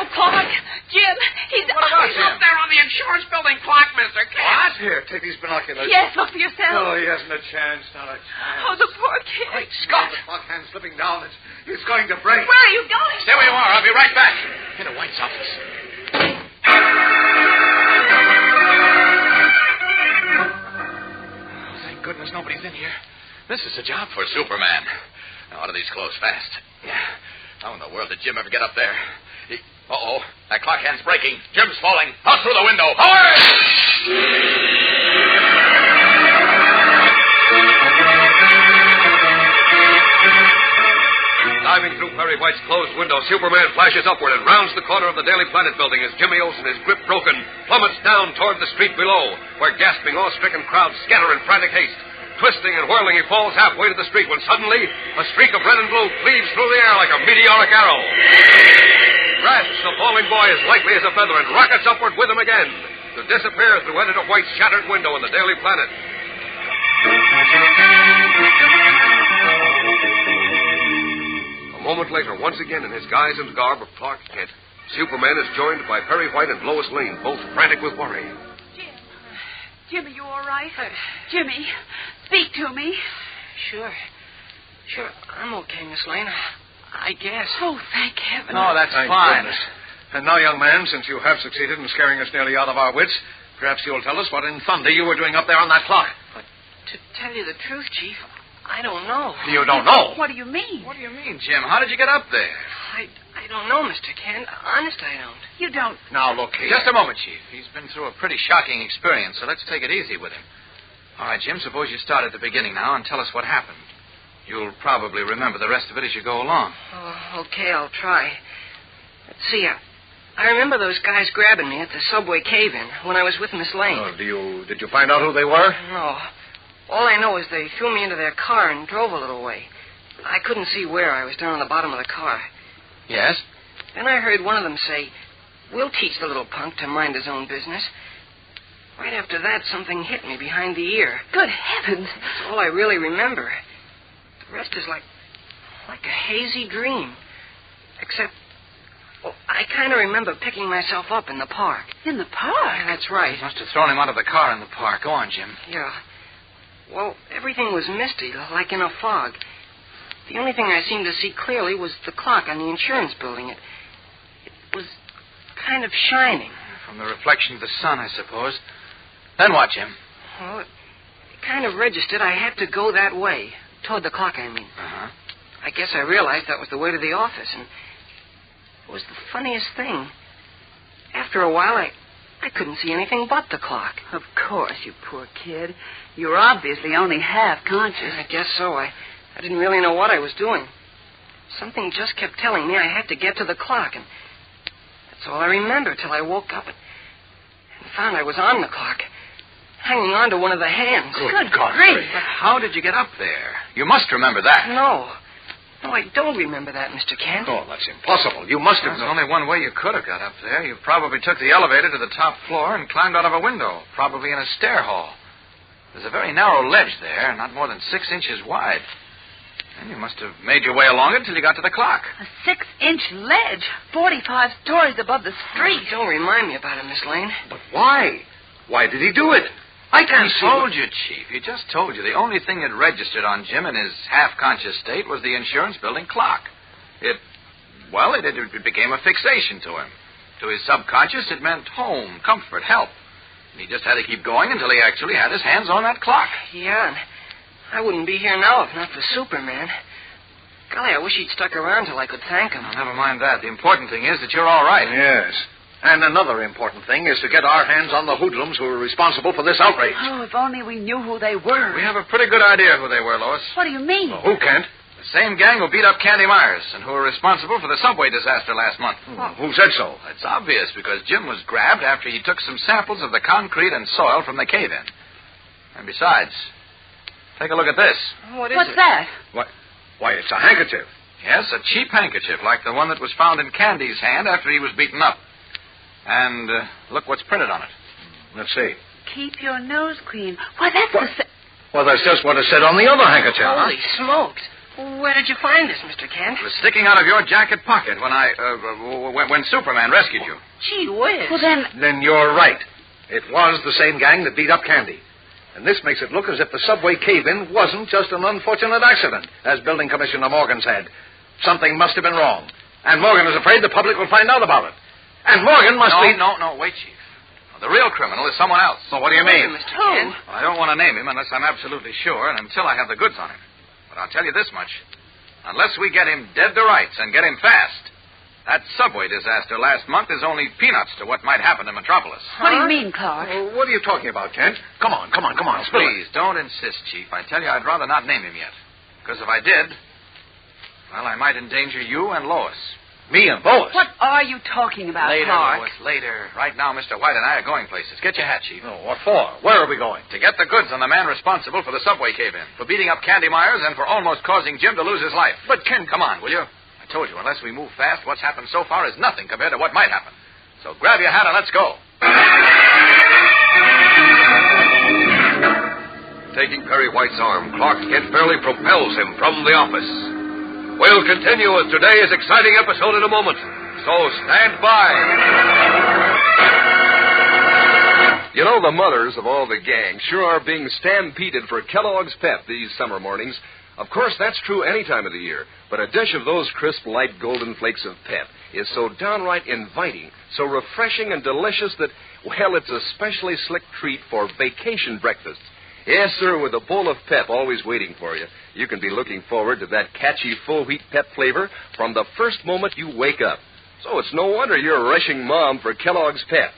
Oh, Clark, Jim, he's... What about he's Jim? up there on the insurance building clock, Mr. Kent. What? Here, take these binoculars. Yes, look for yourself. Oh, he hasn't a chance. Not a chance. Oh, the poor kid. Great Scott! The clock hand's slipping down. It's going to break. Where are you going? Stay where you are. I'll be right back. Into White's office. Thank goodness nobody's in here. This is a job for Superman. Now, out of these clothes fast. Yeah. How in the world did Jim ever get up there? Uh-oh. That clock hand's breaking. Jim's falling. Out through the window. Away! Diving through Perry White's closed window, Superman flashes upward and rounds the corner of the Daily Planet building as Jimmy Olsen, his grip broken, plummets down toward the street below, where gasping, awe-stricken crowds scatter in frantic haste. Twisting and whirling, he falls halfway to the street when suddenly a streak of red and blue cleaves through the air like a meteoric arrow. Grasps the falling boy as lightly as a feather and rockets upward with him again to disappear through Editor White's shattered window in the Daily Planet. A moment later, once again in his guise and garb of Clark Kent, Superman is joined by Perry White and Lois Lane, both frantic with worry. Jimmy, you all right? Jimmy, speak to me. Sure, I'm okay, Miss Lane. I guess. Oh, thank heaven. No, that's Thank fine. goodness. And now, young man, since you have succeeded in scaring us nearly out of our wits, perhaps you'll tell us what in thunder you were doing up there on that clock. But to tell you the truth, Chief, I don't know. You don't know? What do you mean? What do you mean, Jim? How did you get up there? I don't know, Mr. Kent. Honest, I don't. You don't. Now, look here. Just a moment, Chief. He's been through a pretty shocking experience, so let's take it easy with him. All right, Jim, suppose you start at the beginning now and tell us what happened. You'll probably remember the rest of it as you go along. Oh, okay, I'll try. Let's see. I remember those guys grabbing me at the subway cave-in when I was with Miss Lane. Oh, did you find out who they were? No. All I know is they threw me into their car and drove a little way. I couldn't see where. I was down on the bottom of the car. Yes? Then I heard one of them say, "We'll teach the little punk to mind his own business." Right after that, something hit me behind the ear. Good heavens. That's all I really remember. The rest is like a hazy dream. Except, I kind of remember picking myself up in the park. In the park? Yeah, that's right. You must have thrown him out of the car in the park. Go on, Jim. Yeah. Well, everything was misty, like in a fog. The only thing I seemed to see clearly was the clock on the insurance building. It was kind of shining. From the reflection of the sun, I suppose. Then what, Jim? Well, it kind of registered I had to go that way. Toward the clock, I mean. Uh-huh. I guess I realized that was the way to the office, and it was the funniest thing. After a while, I couldn't see anything but the clock. Of course, you poor kid. You're obviously only half conscious. I guess so. I didn't really know what I was doing. Something just kept telling me I had to get to the clock, and that's all I remember till I woke up and found I was on the clock, hanging on to one of the hands. Good grief. But how did you get up there? You must remember that. No, I don't remember that, Mr. Kent. Oh, that's impossible. You must have... There's only one way you could have got up there. You probably took the elevator to the top floor and climbed out of a window, probably in a stair hall. There's a very narrow ledge there, not more than 6 inches wide. And you must have made your way along it till you got to the clock. A 6-inch ledge, 45 stories above the street. Don't remind me about it, Miss Lane. But why? Why did he do it? I can't see... I told you, Chief. He just told you. The only thing that registered on Jim in his half-conscious state was the insurance building clock. It became a fixation to him. To his subconscious, it meant home, comfort, help. And he just had to keep going until he actually had his hands on that clock. Yeah, and I wouldn't be here now if not for Superman. Golly, I wish he'd stuck around till I could thank him. Now, never mind that. The important thing is that you're all right. Yes. And another important thing is to get our hands on the hoodlums who were responsible for this outrage. Oh, if only we knew who they were. We have a pretty good idea who they were, Lois. What do you mean? Well, who can't? The same gang who beat up Candy Myers and who were responsible for the subway disaster last month. Who said so? It's obvious because Jim was grabbed after he took some samples of the concrete and soil from the cave-in. And besides, take a look at this. What's that? Why, it's a handkerchief. Yes, a cheap handkerchief like the one that was found in Candy's hand after he was beaten up. And look what's printed on it. Let's see. Keep your nose clean. Why, that's Well, that's just what it said on the other handkerchief. Holy smokes. Where did you find this, Mr. Kent? It was sticking out of your jacket pocket when Superman rescued you. Gee whiz. Well, then... Then you're right. It was the same gang that beat up Candy. And this makes it look as if the subway cave-in wasn't just an unfortunate accident, as Building Commissioner Morgan said. Something must have been wrong. And Morgan is afraid the public will find out about it. And Morgan must be... No, wait, Chief. The real criminal is someone else. So what do you mean? Mr. Kent? Well, I don't want to name him unless I'm absolutely sure and until I have the goods on him. But I'll tell you this much. Unless we get him dead to rights and get him fast, that subway disaster last month is only peanuts to what might happen in Metropolis. What do you mean, Clark? What are you talking about, Kent? Come on. Please, don't insist, Chief. I tell you, I'd rather not name him yet. Because if I did, well, I might endanger you and Lois. Me and Lois? What are you talking about, Later, Clark? Lois, later. Right now, Mr. White and I are going places. Get your hat, Chief. Oh, what for? Where are we going? To get the goods on the man responsible for the subway cave-in, for beating up Candy Myers, and for almost causing Jim to lose his life. But, Kent... Come on, will you? I told you, unless we move fast, what's happened so far is nothing compared to what might happen. So grab your hat and let's go. Taking Perry White's arm, Clark Kent fairly propels him from the office. We'll continue with today's exciting episode in a moment, so stand by. You know, the mothers of all the gang sure are being stampeded for Kellogg's Pep these summer mornings. Of course, that's true any time of the year, but a dish of those crisp, light golden flakes of Pep is so downright inviting, so refreshing and delicious that, well, it's a specially slick treat for vacation breakfasts. Yes, sir, with a bowl of Pep always waiting for you, you can be looking forward to that catchy full wheat Pep flavor from the first moment you wake up. So it's no wonder you're rushing Mom for Kellogg's Pep.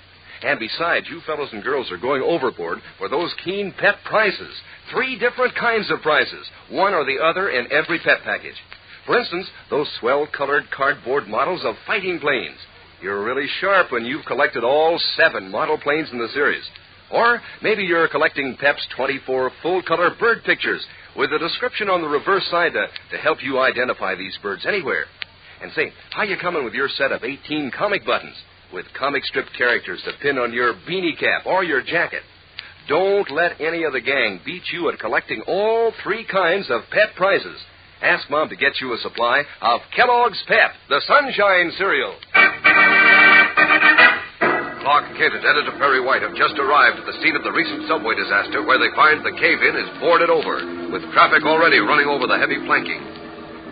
And besides, you fellows and girls are going overboard for those keen Pep prizes. 3 different kinds of prizes, one or the other in every Pep package. For instance, those swell-colored cardboard models of fighting planes. You're really sharp when you've collected all 7 model planes in the series. Or maybe you're collecting Pep's 24 full-color bird pictures with a description on the reverse side to help you identify these birds anywhere. And say, how you coming with your set of 18 comic buttons with comic strip characters to pin on your beanie cap or your jacket? Don't let any of the gang beat you at collecting all 3 kinds of Pep prizes. Ask Mom to get you a supply of Kellogg's Pep, the Sunshine cereal. Clark Kent and Editor Perry White have just arrived at the scene of the recent subway disaster where they find the cave-in is boarded over, with traffic already running over the heavy planking.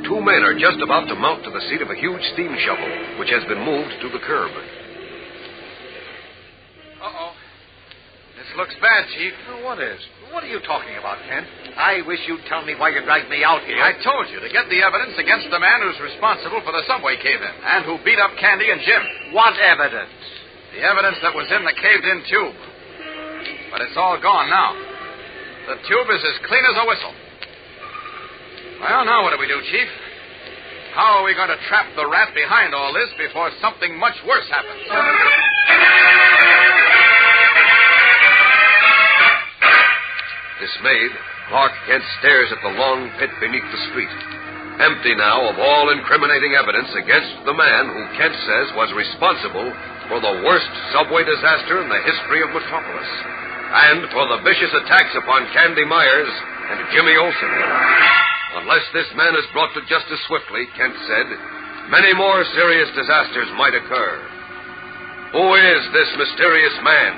2 men are just about to mount to the seat of a huge steam shovel, which has been moved to the curb. Uh-oh. This looks bad, Chief. What is? What are you talking about, Kent? I wish you'd tell me why you dragged me out here. I told you to get the evidence against the man who's responsible for the subway cave-in and who beat up Candy and Jim. What evidence? The evidence that was in the caved-in tube. But it's all gone now. The tube is as clean as a whistle. Well, now what do we do, Chief? How are we going to trap the rat behind all this before something much worse happens? Dismayed, Clark Kent stares at the long pit beneath the street, empty now of all incriminating evidence against the man who Kent says was responsible for the worst subway disaster in the history of Metropolis, and for the vicious attacks upon Candy Myers and Jimmy Olsen. Unless this man is brought to justice swiftly, Kent said, many more serious disasters might occur. Who is this mysterious man,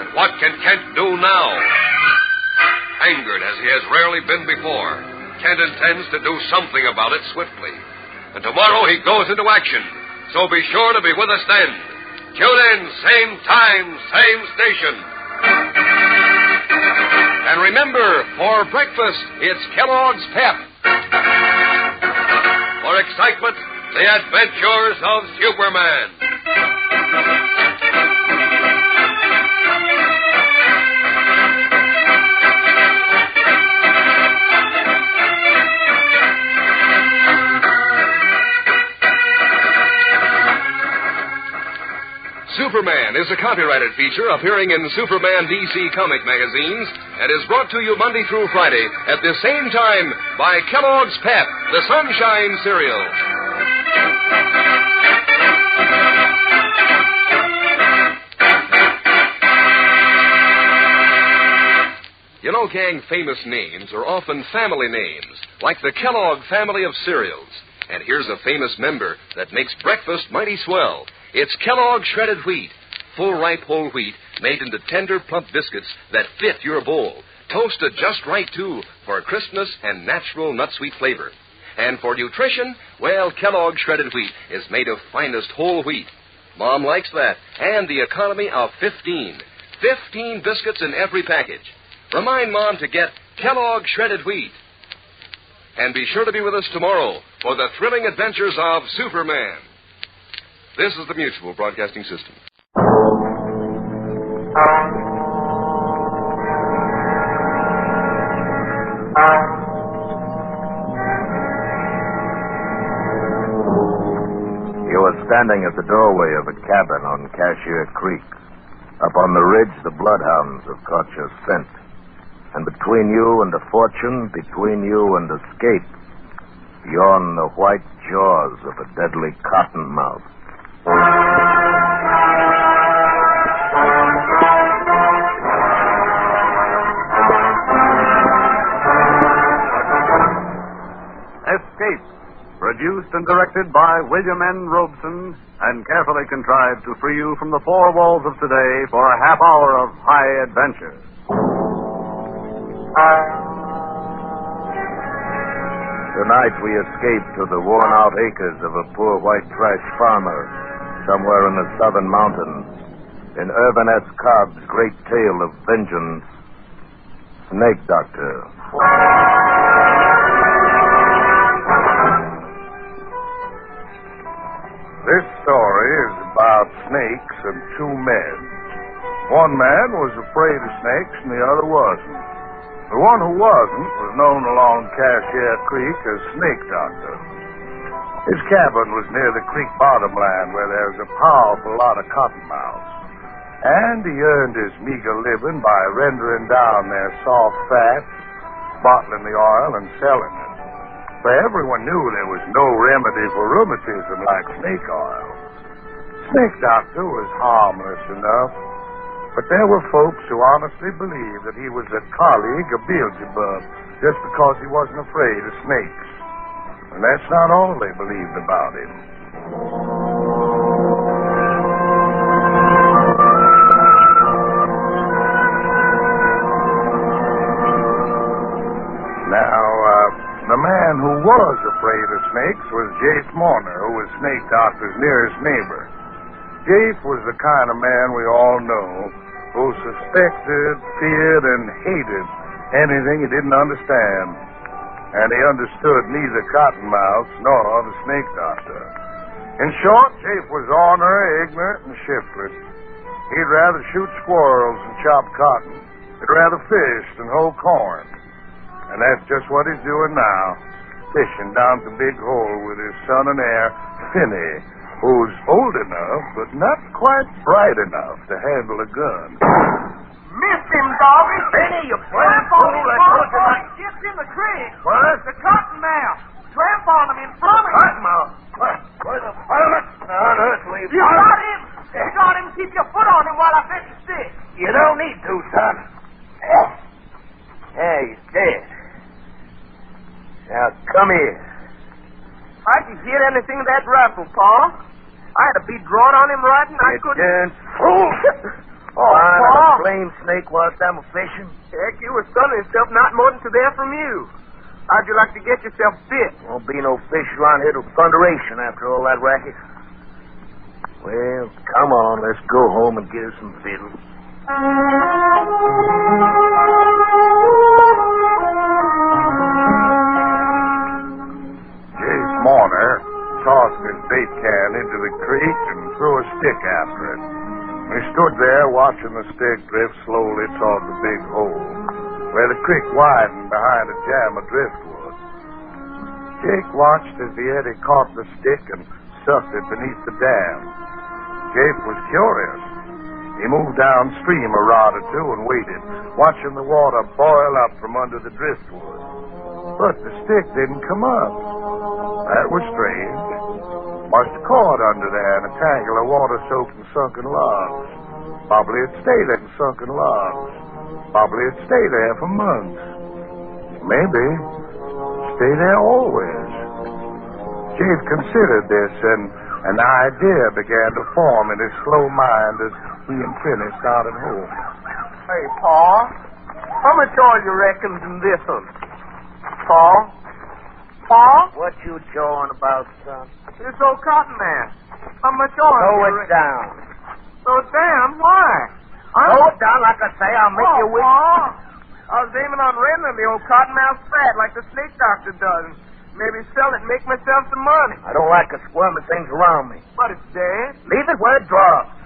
and what can Kent do now? Angered as he has rarely been before, Kent intends to do something about it swiftly. And tomorrow he goes into action, so be sure to be with us then. Tune in, same time, same station. And remember, for breakfast, it's Kellogg's Pep. For excitement, the adventures of Superman. Superman is a copyrighted feature appearing in Superman DC comic magazines and is brought to you Monday through Friday at the same time by Kellogg's Pep, the Sunshine cereal. You know, gang, famous names are often family names, like the Kellogg family of cereals. And here's a famous member that makes breakfast mighty swell. It's Kellogg shredded wheat. Full ripe whole wheat made into tender, plump biscuits that fit your bowl. Toasted just right, too, for crispness and natural nut-sweet flavor. And for nutrition, well, Kellogg shredded wheat is made of finest whole wheat. Mom likes that, and the economy of 15. 15 biscuits in every package. Remind Mom to get Kellogg shredded wheat. And be sure to be with us tomorrow for the thrilling adventures of Superman. This is the Mutual Broadcasting System. You are standing at the doorway of a cabin on Cashier Creek. Up on the ridge, the bloodhounds have caught your scent. And between you and a fortune, between you and escape, yawn the white jaws of a deadly cottonmouth. Escape, produced and directed by William N. Robeson, and carefully contrived to free you from the four walls of today for a half hour of high adventure. Tonight we escape to the worn-out acres of a poor white trash farmer somewhere in the southern mountains. In Irvin S. Cobb's great tale of vengeance, Snake Doctor. This story is about snakes and two men. One man was afraid of snakes and the other wasn't. The one who wasn't was known along Cashier Creek as Snake Doctor. His cabin was near the creek bottom land where there's a powerful lot of cottonmouths. And he earned his meager living by rendering down their soft fat, bottling the oil, and selling it. For everyone knew there was no remedy for rheumatism like snake oil. Snake Doctor was harmless enough, but there were folks who honestly believed that he was a colleague of Beelzebub just because he wasn't afraid of snakes. And that's not all they believed about him. Now, the man who was afraid of snakes was Jace Morner, who was Snake Doctor's nearest neighbor. Jace was the kind of man we all know who suspected, feared, and hated anything he didn't understand. And he understood neither Cottonmouth nor the Snake Doctor. In short, Jace was ornery, ignorant, and shiftless. He'd rather shoot squirrels and chop cotton. He'd rather fish than hoe corn. And that's just what he's doing now, fishing down at the big hole with his son and heir, Finney, who's old enough, but not quite bright enough to handle a gun. Missed him, doggy. Finney, you blind fool. I told you not... Just in the creek. What? The cottonmouth. Tramp on him in front of you. Cottonmouth? What? Where the pilot? On earth, leave You got him. You got him. Keep your foot on him while I fetch a stick. You don't need to, son. Yeah, he's dead. Now, come here. How'd you get anything of that rifle, Pa? I had a bead drawn on him right and I couldn't... You darn fool. Pa. A flame snake whilst I'm fishing. Heck, you were sunning yourself not more than to there from you. How'd you like to get yourself bit? Won't be no fish around here till thunderation after all that racket. Well, come on, let's go home and get us some fiddles. Jace Morner tossed his bait can into the creek and threw a stick after it. He stood there watching the stick drift slowly toward the big hole, where the creek widened behind a jam of driftwood. Jake watched as the eddy caught the stick and sucked it beneath the dam. Jake was curious. He moved downstream a rod or two and waited, watching the water boil up from under the driftwood. But the stick didn't come up. That was strange. Must have caught under there in a tangle of water-soaked and sunken logs. Probably it'd stay there in sunken logs. Probably it'd stay there for months. Maybe. stay there always. Jake considered this, and an idea began to form in his slow mind as he and Finney started home. Hey, Paul, how much oil you reckon in this one? Paul? Paul? What you jawing about, son? This old cotton man. How much oil? Slow it down. Slow it down? Why? Slow it down, like I say. I'll make you wait. Paul, I was aiming on rendering the old cottonmouth fat like the snake doctor does. Maybe sell it and make myself some money. I don't like to squirm the things around me. But it's dead. Leave it where it drops.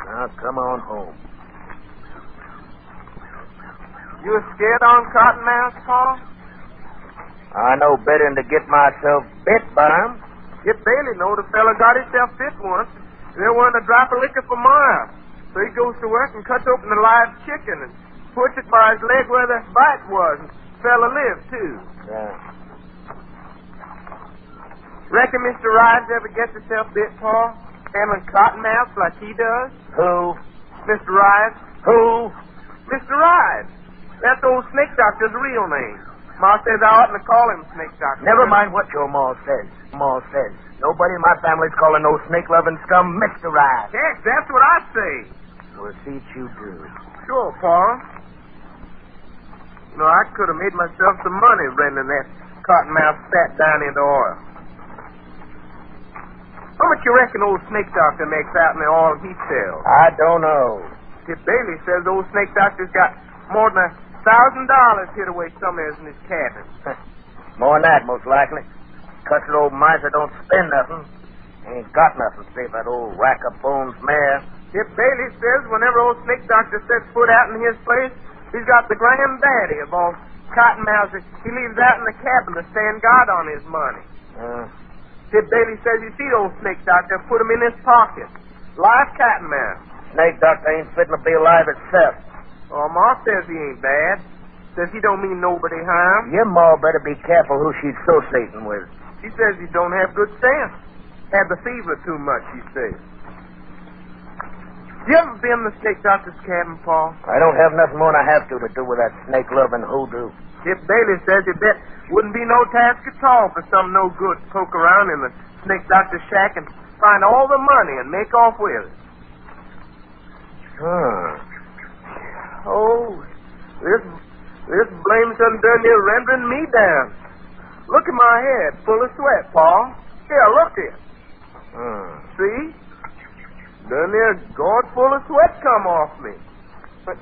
Now, come on home. You scared on cottonmouth, Paul? I know better than to get myself bit by him. If Bailey knowed a fella got himself bit once, there wasn't a drop of liquor for miles. So he goes to work and cuts open a live chicken and puts it by his leg where the bite was. And the fella lived, too. Yeah. Reckon Mr. Rides ever gets himself bit, Paul? Handling cottonmouths like he does? Who? Mr. Rides. Who? Mr. Rides. That's old snake doctor's real name. Ma says I oughtn't to call him snake doctor. Never mind what your ma says. Ma says. Nobody in my family's calling no snake-loving scum Mr. Rides. Heck, that's what I say. We'll see what you do. Sure, Paul. You know, I could have made myself some money rendering that cottonmouth fat down into oil. How much you reckon old snake doctor makes out in the oil he sells? I don't know. Tip Bailey says old snake doctor's got more than $1,000 hid away somewhere in his cabin. More than that, most likely. Cussed old miser don't spend nothing. Ain't got nothing save that old rack-up-bones mare. Tip Bailey says whenever old snake doctor sets foot out in his place, he's got the granddaddy of all cottonmouths he leaves out in the cabin to stand guard on his money. Tip Bailey says you see old snake doctor put him in his pocket. Live cottonmouth. Snake doctor ain't fitting to be alive itself. Oh, Ma says he ain't bad. Says he don't mean nobody harm. Your ma better be careful who she's associating with. She says he don't have good sense. Had the fever too much, she says. You ever been in the snake doctor's cabin, Paul? I don't have nothing more than I have to do with that snake-loving hoodoo. Tip Bailey says you bet wouldn't be no task at all for some no-good poke around in the snake doctor's shack and find all the money and make off with it. Oh, this blame done near rendering me down. Look at my head, full of sweat, Paul. Here, look it. See? Done near gourd full of sweat come off me. But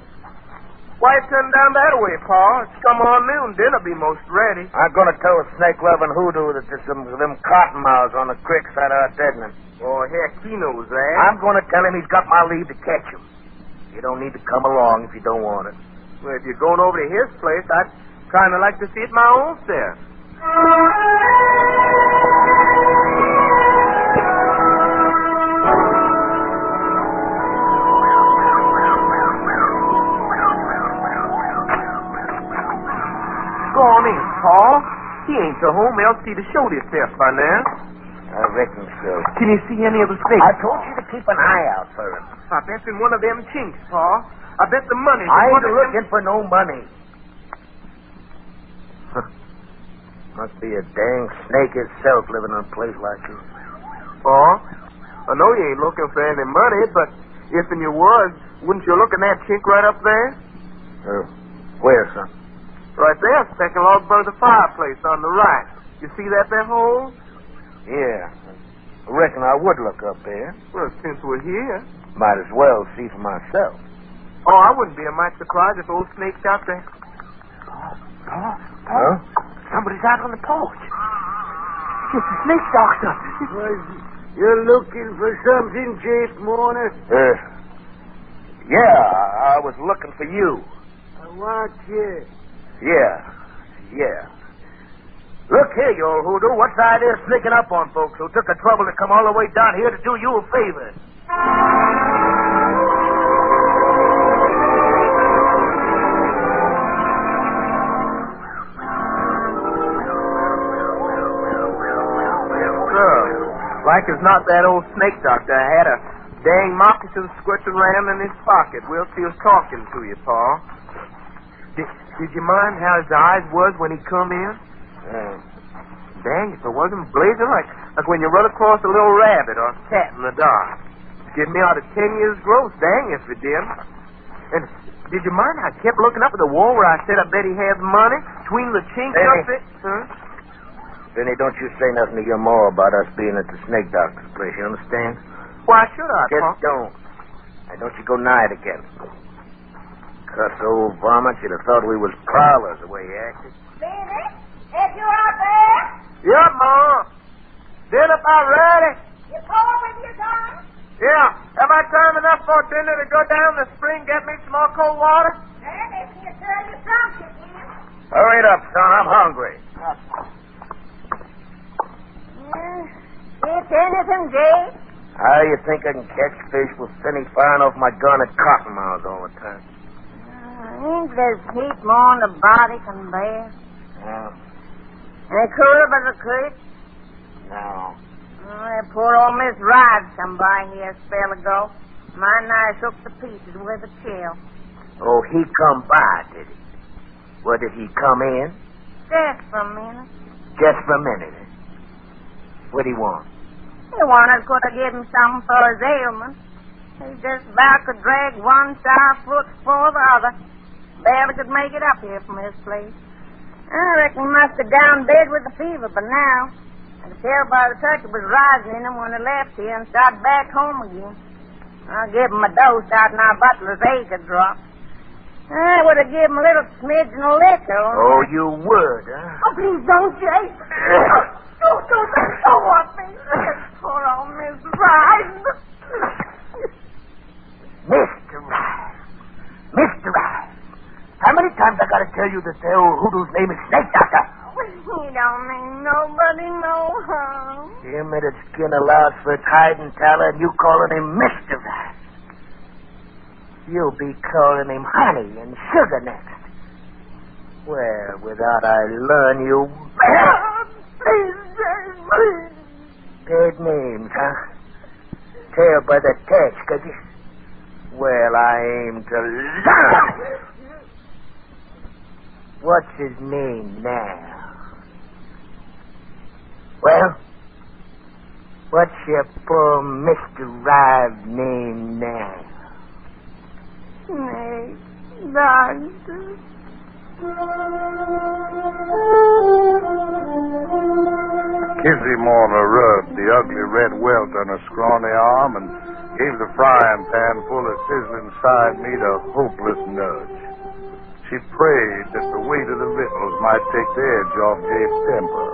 why it turn down that way, Paul? It's come on noon. Dinner be most ready. I'm going to tell a snake-loving hoodoo that there's some of them cottonmouths on the creek side of our deadening. Oh, heck, he knows that. I'm going to tell him he's got my leave to catch him. You don't need to come along if you don't want it. Well, if you're going over to his place, I'd kind of like to see it my own self. Go on in, Paul. He ain't to home, else he'd have showed himself by now. I reckon so. Can you see any of the snakes? I told you to keep an eye out for him. I bet in one of them chinks, Paul. I bet the money's I in ain't looking for no money. Must be a dang snake itself living in a place like this. Paul, I know you ain't looking for any money, but if you was, wouldn't you look in that chink right up there? Where, son? Right there, second log by the fireplace on the right. You see that there hole? Yeah. I reckon I would look up there. Well, since we're here. Might as well see for myself. Oh, I wouldn't be a mite surprised if old Snake's out there. Paul? Somebody's out on the porch. It's the snake doctor. You're looking for something, Chief Mourner? Yeah, I was looking for you. I want you. Yeah. Look here, you old hoodoo. What's the idea of sneaking up on folks who took the trouble to come all the way down here to do you a favor? Like as not that old snake doctor had a dang moccasin squirting around in his pocket. We'll see us talking to you, Paul. Did you mind how his eyes was when he come in? Dang, if it wasn't blazing like when you run across a little rabbit or a cat in the dark. Give me out of 10 years growth, dang if it did. And did you mind how I kept looking up at the wall where I said I bet he had money? Between the chinks up it? Huh? Vinny, don't you say nothing to your ma about us being at the snake doctor's place, you understand? Why should I, Just don't. And don't you go nigh it again. Cuss old varmint, you'd have thought we was prowlers the way he acted. Baby, is you out there? Yeah, Ma. Dinner about ready. You pull with your gun? Yeah. Have I time enough for dinner to go down the spring get me some more cold water? And if you turn your trunk, you can. Hurry it up, son. I'm hungry. It's anything, Jay. How you think I can catch fish with Finney firing off my gun at cottonmouths all the time? Ain't this heat more than the body can bear? Yeah. Any cooler but the creek? No. Poor old Miss Ride come by here a spell ago. My knife shook to pieces with a chill. Oh, he come by, did he? Well, did he come in? Just for a minute. Just for a minute. What'd he want? He wanted could have given him something for his ailment. He just about could drag one sour foot for the other. Barely could make it up here from his place. I reckon he must have down bed with the fever by now. I could tell by the touch it was rising in him when he left here and started back home again. I gave him a dose out in our butler's acre drop. I would have given him a little smidge of liquor. Oh, you would, huh? Oh, please don't, Jay. Don't what me. Poor old Miss Ride. Mr. Ride. Mr. Ride. How many times I gotta tell you that the old hoodoo's name is Snake Doctor? He don't mean nobody no harm. Him that his skin allows for its hide and tallow, and you calling him Mr. Ride. You'll be calling him Honey and Sugar next. Well, without I learn you... Please, Jay, please. Dead names, huh? Tell by the text, could you? Well, I aim to learn. What's his name now? Well, what's your poor Mr. Rive name now? Snake Doctor. Kizzy Mourner rubbed the ugly red welt on her scrawny arm and gave the frying pan full of sizzling side meat a hopeless nudge. She prayed that the weight of the victuals might take the edge off Jabe's temper.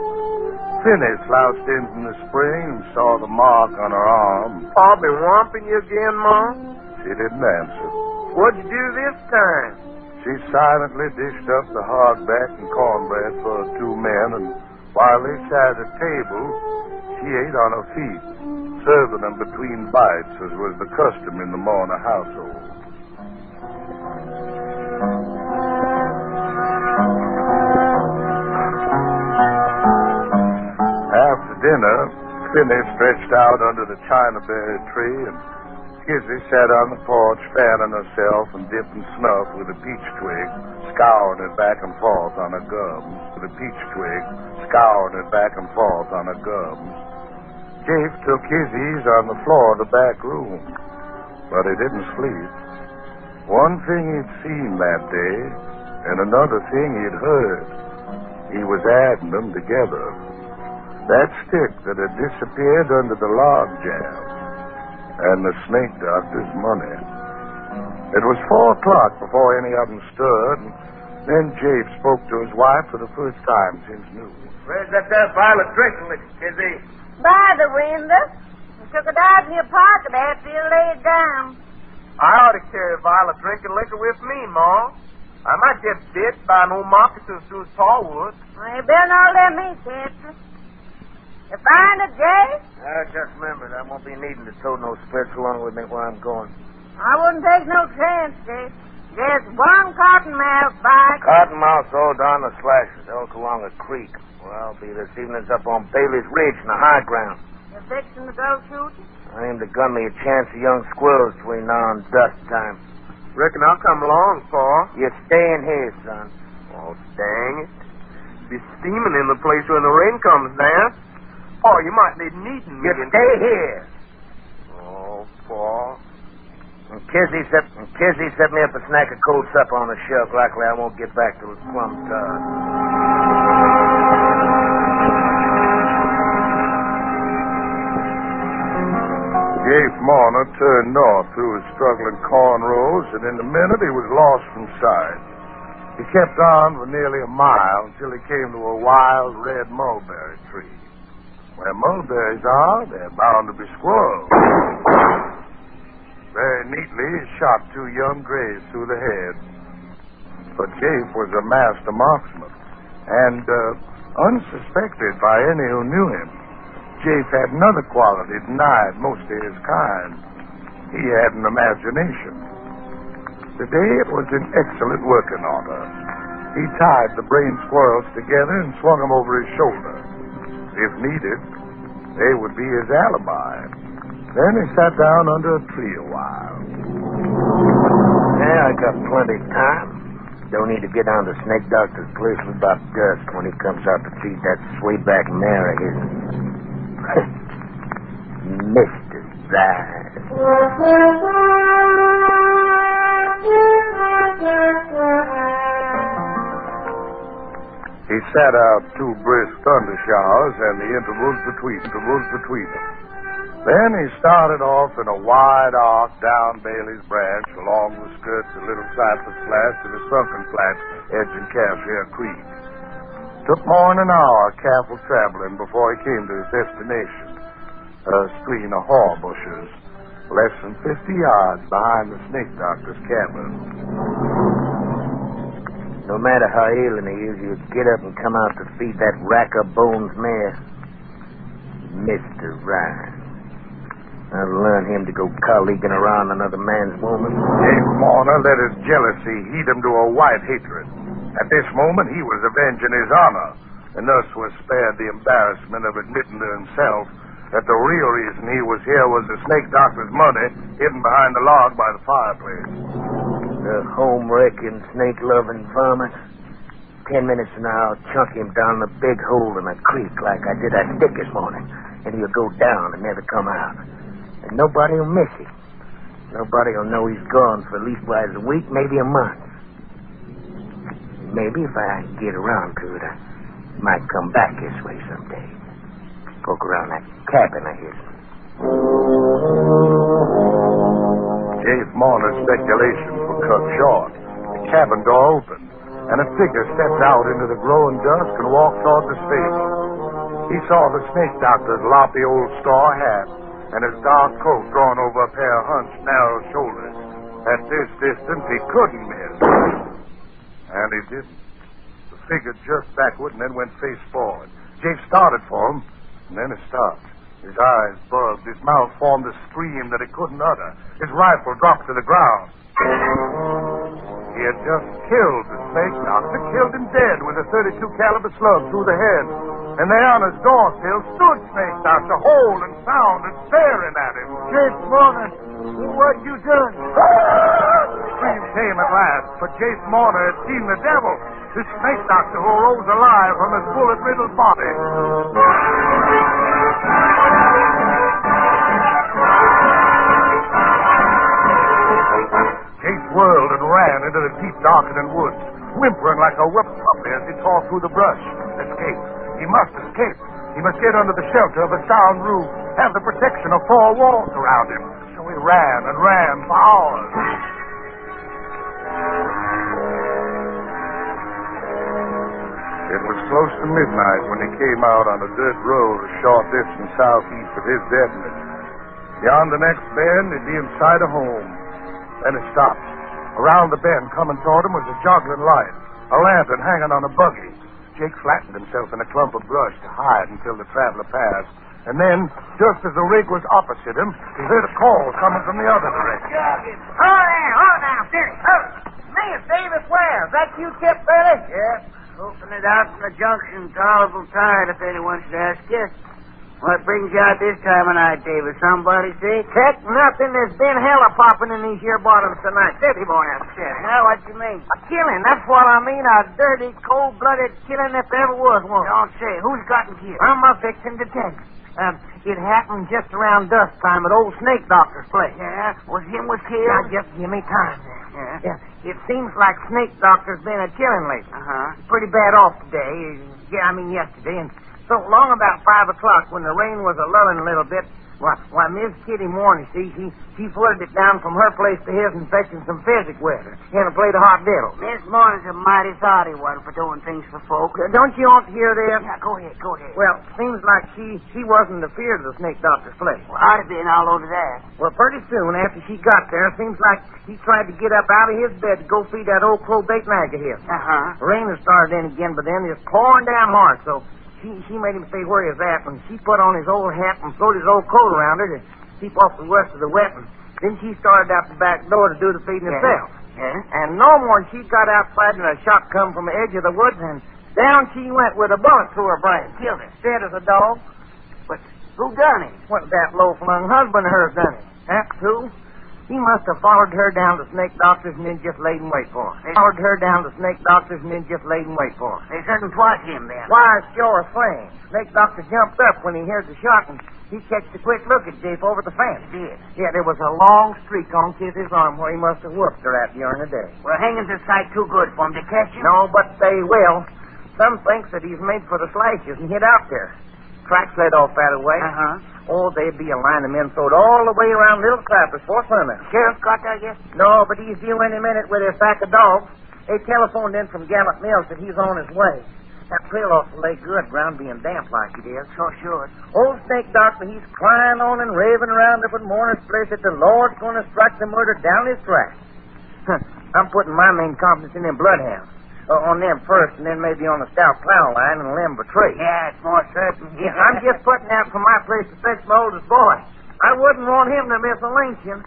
Finney slouched in from the spring and saw the mark on her arm. Pa been whomping you again, Ma? She didn't answer. What'd you do this time? She silently dished up the hardback and cornbread for the two men, and while they sat at the table, she ate on her feet, serving them between bites, as was the custom in the Mourner household. After dinner, Finney stretched out under the chinaberry tree, and Kizzy sat on the porch fanning herself and dipping snuff with a peach twig, scouring it back and forth on her gums. Jafe took his ease on the floor of the back room, but he didn't sleep. One thing he'd seen that day, and another thing he'd heard. He was adding them together. That stick that had disappeared under the log jam, and the snake doctor's money. It was 4 o'clock before any of them stirred, and then Jabe spoke to his wife for the first time since noon. Where's that there vial of drinking liquor, Kizzy? By the window. You took it out in your pocket after you laid down. I ought to carry a vial of drinking liquor with me, Ma. I might get bit by an old moccasin through his paw wood. Well, you better not let me catch you. You find it, Jay? Just remember, I won't be needing to tote no spirits along with me where I'm going. I wouldn't take no chance, Jay. There's one cottonmouth bite. Cottonmouths all down the slashes, elk along a creek. Well, I'll be this evening up on Bailey's Ridge in the high ground. You fixing to go shooting? I aim to gun me a chance of young squirrels between now and dusk time. Reckon I'll come along, Pa. You're staying here, son. Oh, dang it. Be steaming in the place when the rain comes down. Pa, you might need needing me. You stay here. Oh, Pa. And Kizzy set me up a snack of cold supper on the shelf. Likely I won't get back till it's plumb dark. Gabe Marner turned north through his struggling cornrows, and in a minute he was lost from sight. He kept on for nearly a mile until he came to a wild red mulberry tree. Where mulberries are, they're bound to be squirrels. Very neatly, he shot 2 young grays through the head. But Jafe was a master marksman, and unsuspected by any who knew him. Jafe had another quality denied most of his kind. He had an imagination. Today it was in excellent working order. He tied the brain squirrels together and swung them over his shoulder. If needed, they would be his alibi. Then he sat down under a tree a while. Yeah, I got plenty of time. Don't need to get down to Snake Doctor's place till about dusk when he comes out to feed that swayback mare of his. Mr. Ryan. He sat out 2 brisk thunder showers and the intervals between them. Then he started off in a wide arc down Bailey's Branch along the skirts of Little Cypress Flats to the sunken flats edging Cashier Creek. Took more than an hour careful traveling before he came to his destination, a screen of haw bushes, less than 50 yards behind the Snake Doctor's cabin. No matter how ailing he is, he'll get up and come out to feed that rack-of-bones mare. Mr. Ryan. I'll learn him to go colleaguing around another man's woman. James Marner let his jealousy heat him to a white hatred. At this moment, he was avenging his honor, and thus was spared the embarrassment of admitting to himself that the real reason he was here was the Snake Doctor's money hidden behind the log by the fireplace. The home-wrecking, snake-loving varmint. 10 minutes and I'll chunk him down the big hole in the creek like I did that stick this morning, and he'll go down and never come out. And nobody will miss him. Nobody will know he's gone for leastwise a week, maybe a month. Maybe if I get around to it, I might come back this way someday. Poke around that cabin of his. Jafe Marner's speculations were cut short. The cabin door opened, and a figure stepped out into the growing dusk and walked toward the stable. He saw the Snake Doctor's loppy old straw hat and his dark coat drawn over a pair of hunched, narrow shoulders. At this distance, he couldn't miss. And he didn't. The figure jerked backward and then went face forward. Jafe started for him, and then he stopped. His eyes bugged. His mouth formed a scream that he couldn't utter. His rifle dropped to the ground. He had just killed the Snake Doctor, killed him dead with a .32 caliber slug through the head. And there on his doorsill stood Snake Doctor, whole and sound and staring at him. Jafe Marner, what you done? The scream came at last, but Jafe Marner had seen the devil, the Snake Doctor who arose alive from his bullet-riddled body. Jafe whirled and ran into the deep, darkening woods, whimpering like a whipped puppy as he tore through the brush. Escape. He must escape. He must get under the shelter of a sound roof, have the protection of 4 walls around him. So he ran and ran for hours. It was close to midnight when he came out on a dirt road a short distance southeast of his destination. Beyond the next bend, he'd be in sight of home. Then he stopped. Around the bend, coming toward him, was a joggling light, a lantern hanging on a buggy. Jake flattened himself in a clump of brush to hide until the traveler passed. And then, just as the rig was opposite him, he heard a call coming from the other direction. Hold now, Jerry. Me, it's Davis Ware. Is that you, Tip Burley? Yep. Hoping it out from the junction. Tolerable tired, if anyone should ask you. What brings you out this time of night, David? Somebody sick? Heck, nothing. There's been hella popping in these here bottoms tonight. Steady, boy, I'm steady. Now, what you mean? A killing, that's what I mean. A dirty, cold-blooded killing if there ever was one. Don't say. Who's gotten killed? I'm a fixing to tell you. It happened just around dusk time at old Snake Doctor's place. Yeah? Was him was killed? Now, just give me time there. Yeah. It seems like Snake Doctor's been a killing lately. Uh-huh. Pretty bad off today. Yesterday. And so long about 5 o'clock when the rain was a-lulling a little bit, why, Miss Kitty Moore, she flooded it down from her place to his and fetching some physic with her and a plate of hot diddle. Miss Moore is a mighty thoughty one for doing things for folk. Don't you want to hear this? Yeah, go ahead. Well, seems like she wasn't afeard of the Snake Doctor's place. Well, I'd have been all over that. Well, pretty soon after she got there, seems like he tried to get up out of his bed to go feed that old Corbet nag of his. Uh-huh. Rain had started in again, but then it's pouring down hard, so she made him stay where he was at, and she put on his old hat and throwed his old coat around her to keep off the worst of the wet. And then she started out the back door to do the feeding herself. Yeah? And no more than she got outside and a shot come from the edge of the woods, and down she went with a bullet through her brain. Killed her. Dead as a dog. But who done it? Well, that low-flung husband of hers done it. That's who. He must have followed her down to Snake Doctor's and then just laid and wait for her. Followed her down to Snake Doctor's and then just laid and wait for her. They certain twas him, then. Why, sure thing. Snake Doctor jumped up when he heard the shot, and he catched a quick look at Jape over the fence. He did? Yeah, there was a long streak on Kizzy's arm where he must have whooped her at during the day. Well, hanging's a sight too good for him to catch him. No, but they will. Some thinks that he's made for the slashes and hid out there. Tracks led off that way. Uh-huh. Oh, they'd be a line of men throwed all the way around Little Clappers before sundown. Sheriff got there yet? No, but he's due any minute with his pack of dogs. They telephoned in from Gallup Mills that he's on his way. That trail ought to lay good, ground being damp like it is. Sure should. Old Snake Doctor, he's crying on and raving around up at Mourner's place that the Lord's going to strike the murder down his track. I'm putting my main confidence in them bloodhounds. On them first, and then maybe on the stout plow line and limber tree. Yeah, it's more certain. Yeah, I'm just putting out from my place to fetch my oldest boy. I wouldn't want him to miss a Lincoln.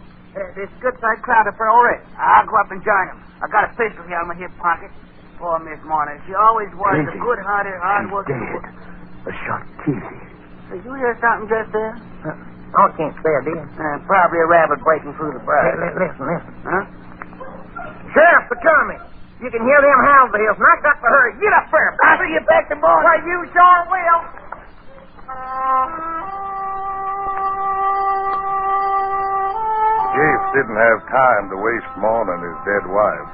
This good side crowd up there already. I'll go up and join him. I got a pistol here in my hip pocket. Poor Miss Marner. She always was a good-hearted, hard-working woman. A shot Kizzy. Did you hear something just there? I can't say I did. Probably a rabbit breaking through the brush. Listen. Huh? Sheriff, they're coming. You can hear them hounds of his, and I got to hurry. Get up there. I'll see you back to boy. Why, you sure will. Jape didn't have time to waste mourning his dead wife.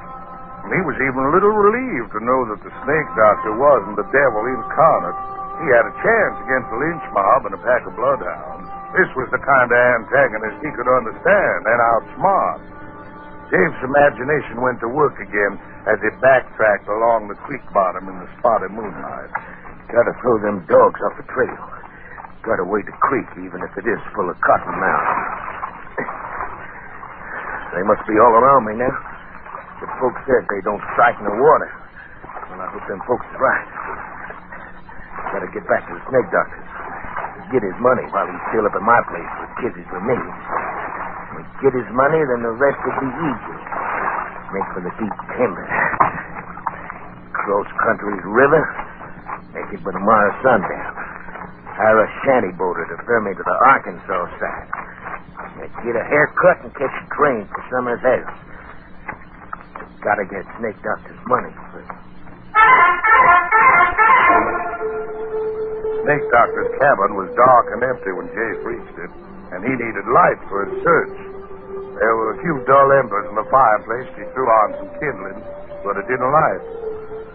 And he was even a little relieved to know that the Snake Doctor wasn't the devil incarnate. He had a chance against a lynch mob and a pack of bloodhounds. This was the kind of antagonist he could understand and outsmart. Jape's imagination went to work again as he backtracked along the creek bottom in the spotted moonlight. Gotta throw them dogs off the trail. Gotta wade the creek, even if it is full of cotton now. They must be all around me now. The folks said they don't strike in the water. Well, I hope them folks is right. Gotta get back to the Snake Doctor. Get his money while he's still up at my place with Kizzy's with me. Get his money, then the rest will be easy. Make for the deep timber. Cross country's river. Make it by tomorrow sundown. Hire a shanty boater to ferry me to the Arkansas side. Get a haircut and catch a train for Summer's House. Gotta get Snake Doctor's money first. Snake Doctor's cabin was dark and empty when Jape reached it, and he needed light for his search. There were a few dull embers in the fireplace. He threw on some kindling, but it didn't light.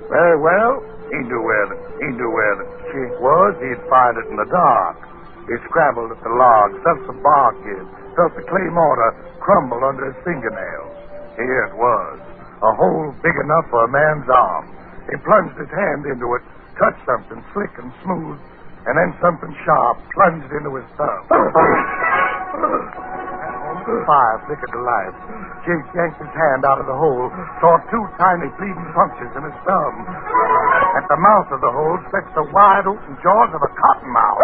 Very well. He knew where the chink was. He'd find it in the dark. He scrabbled at the log, felt some bark in, felt the clay mortar crumble under his fingernails. Here it was, a hole big enough for a man's arm. He plunged his hand into it, touched something slick and smooth, and then something sharp plunged into his thumb. The fire flickered to life. Jake yanked his hand out of the hole, saw two tiny bleeding punctures in his thumb. At the mouth of the hole stretched the wide open jaws of a cottonmouth.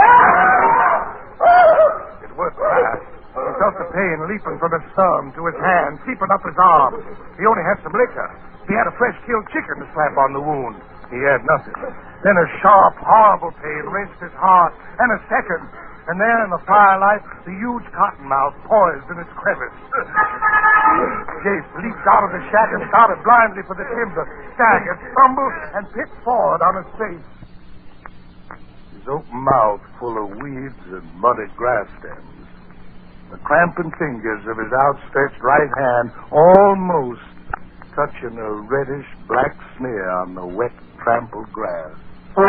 It worked fast. He felt the pain leaping from his thumb to his hand, seeping up his arm. He only had some liquor. He had a fresh-killed chicken to slap on the wound. He had nothing. Then a sharp, horrible pain wrenched his heart, and a second. And there in the firelight, the huge cottonmouth poised in its crevice. Jace leaped out of the shack and started blindly for the timber, staggered, stumbled, and pitched forward on his face. His open mouth full of weeds and muddy grass stems. The clamping fingers of his outstretched right hand almost touching a reddish-black smear on the wet, trampled grass. Good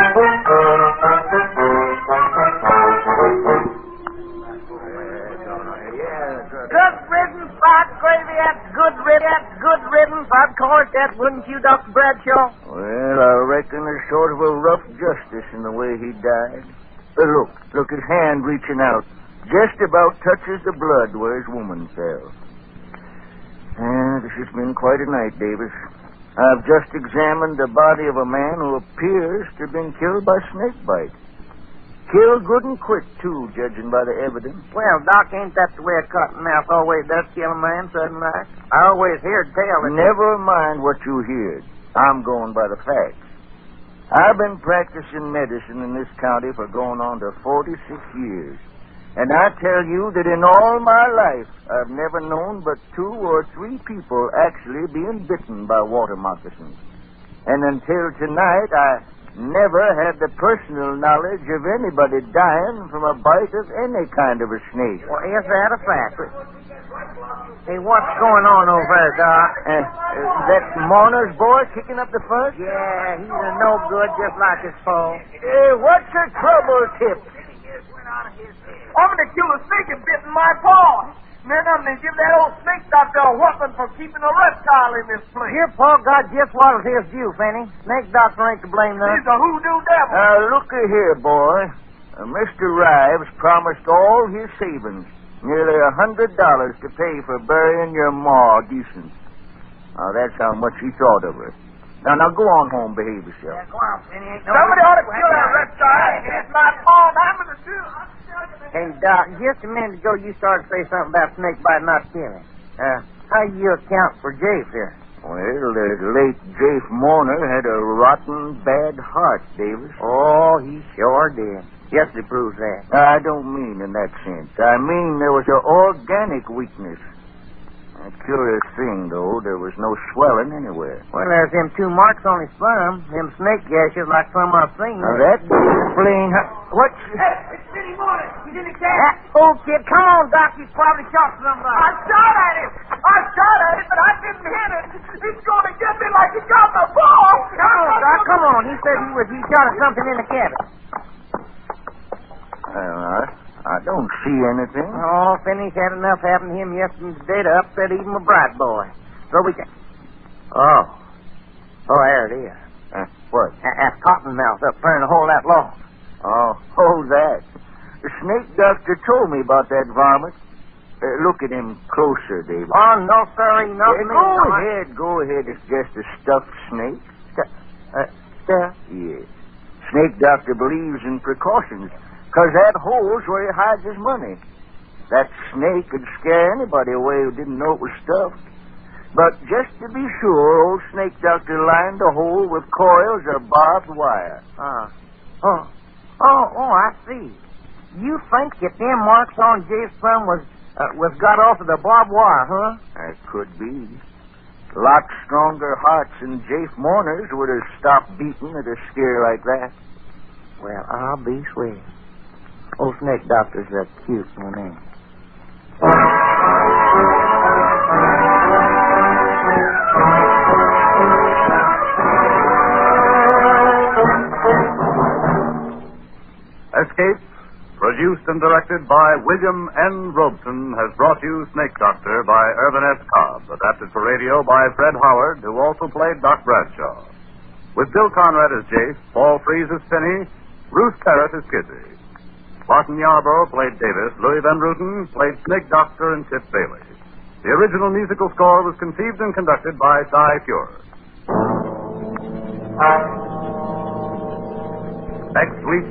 riddance, Pot Gravy. That's good riddance. Of course, that wouldn't you, Dr. Bradshaw? Well, I reckon there's sort of a rough justice in the way he died. Look, his hand reaching out. Just about touches the blood where his woman fell. This has been quite a night, Davis. I've just examined the body of a man who appears to have been killed by snake bite. Killed good and quick, too, judging by the evidence. Well, Doc, ain't that the way a cottonmouth always does kill a man sudden like? I always heard tell that... Never mind what you heard. I'm going by the facts. I've been practicing medicine in this county for going on to 46 years. And I tell you that in all my life, I've never known but 2 or 3 people actually being bitten by water moccasins. And until tonight, I never had the personal knowledge of anybody dying from a bite of any kind of a snake. Well, is that a fact? Hey, what's going on over there, Doc? That Mourner's boy kicking up the fuss? Yeah, he's a no good just like his foe. What's the trouble, Tip? I'm going to kill a snake and bitten my paw. Then I'm going to give that old snake doctor a whooping for keeping a reptile in this place. Your paw got just what was his due, Fanny. Snake doctor ain't to blame none. He's a hoodoo devil. Look here, boy. Mr. Rives promised all his savings, nearly $100 to pay for burying your ma decent. That's how much he thought of her. Now go on home, behave yourself. Yeah, go on, Fanny. Ain't no Somebody ought to kill that reptile. It's my paw, and I'm going to do it. Hey, Doc, just a minute ago you started to say something about snake bite not killing. How do you account for Jafe here? Well, the late Jafe Mourner had a rotten bad heart, Davis. Oh, he sure did. Yes, it proves that. I don't mean in that sense. I mean there was an organic weakness. A curious thing, though, there was no swelling anywhere. Well, there's them 2 marks on his thumb. Them snake gashes like some I've seen. Now, that explains how... What's... Hey, it's City Morning. He's in the cab. Old kid, come on, Doc. He's probably shot somebody. I shot at it, but I didn't hit it. He's going to get me like he got my ball. Come on, Doc, come on. He said he shot at something in the cabin. I don't see anything. Oh, Finney's had enough happen to him yesterday and today to upset even a bright boy. So we can... Oh, there it is. What? That cottonmouth up there in the hole of that log. Oh, that. The snake doctor told me about that varmint. Look at him closer, David. Oh, no, sir, ain't nothing. Go ahead. It's just a stuffed snake. Stuff? Yes. Snake doctor believes in precautions. Because that hole's where he hides his money. That snake could scare anybody away who didn't know it was stuffed. But just to be sure, old snake doctor lined the hole with coils of barbed wire. I see. You think that them marks on Jay's thumb was got off of the barbed wire, huh? That could be. A lot stronger hearts than Jafe Mourner's would have stopped beating at a scare like that. Well, I'll be sweet. Old snake doctor's a cute name. Escape, produced and directed by William N. Robeson, has brought you Snake Doctor by Irvin S. Cobb, adapted for radio by Fred Howard, who also played Doc Bradshaw. With Bill Conrad as Jace, Paul Frees as Finney, Ruth Parrott as Kizzy. Barton Yarborough played Davis, Louis Van Ruten played Snake Doctor and Tip Bailey. The original musical score was conceived and conducted by Cy Pure. Next week,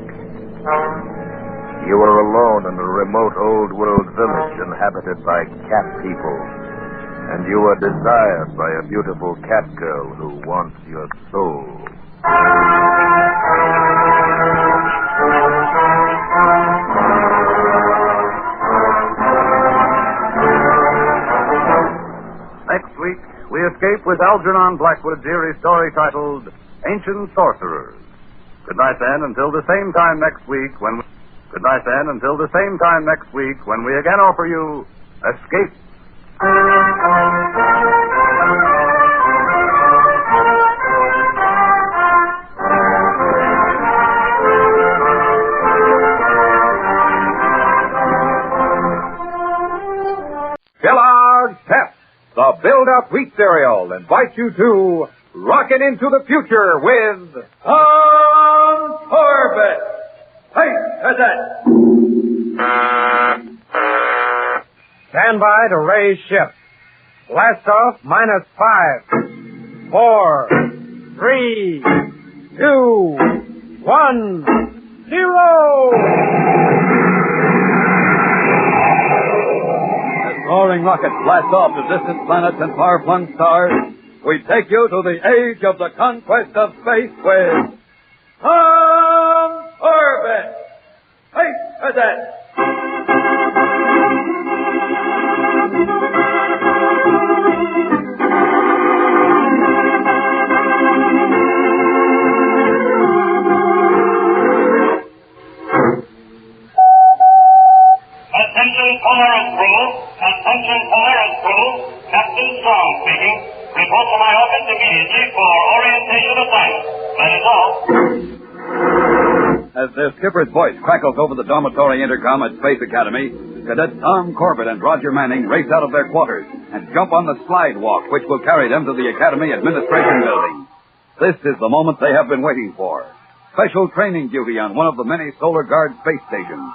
you are alone in a remote old world village inhabited by cat people, and you are desired by a beautiful cat girl who wants your soul. escape with Algernon Blackwood's eerie story titled Ancient Sorcerers. Good night then, until the same time next week when we again offer you Escape. Kellogg's Pep, the build-up wheat cereal, invites you to rocket into the future with Corbet. Hey, Cadet! Stand by to raise ship. Blast off -5, 4, 3, 2, 1, 0! Soaring rockets blast off to distant planets and far-flung stars. We take you to the age of the conquest of space with Corbet. Hey, Cadet! Attention Polaris crew, Captain Strong speaking. Report to my office immediately for orientation assignment. That is all. As their skipper's voice crackles over the dormitory intercom at Space Academy, Cadets Tom Corbett and Roger Manning race out of their quarters and jump on the slide walk which will carry them to the Academy Administration Building. This is the moment they have been waiting for. Special training duty on one of the many Solar Guard space stations.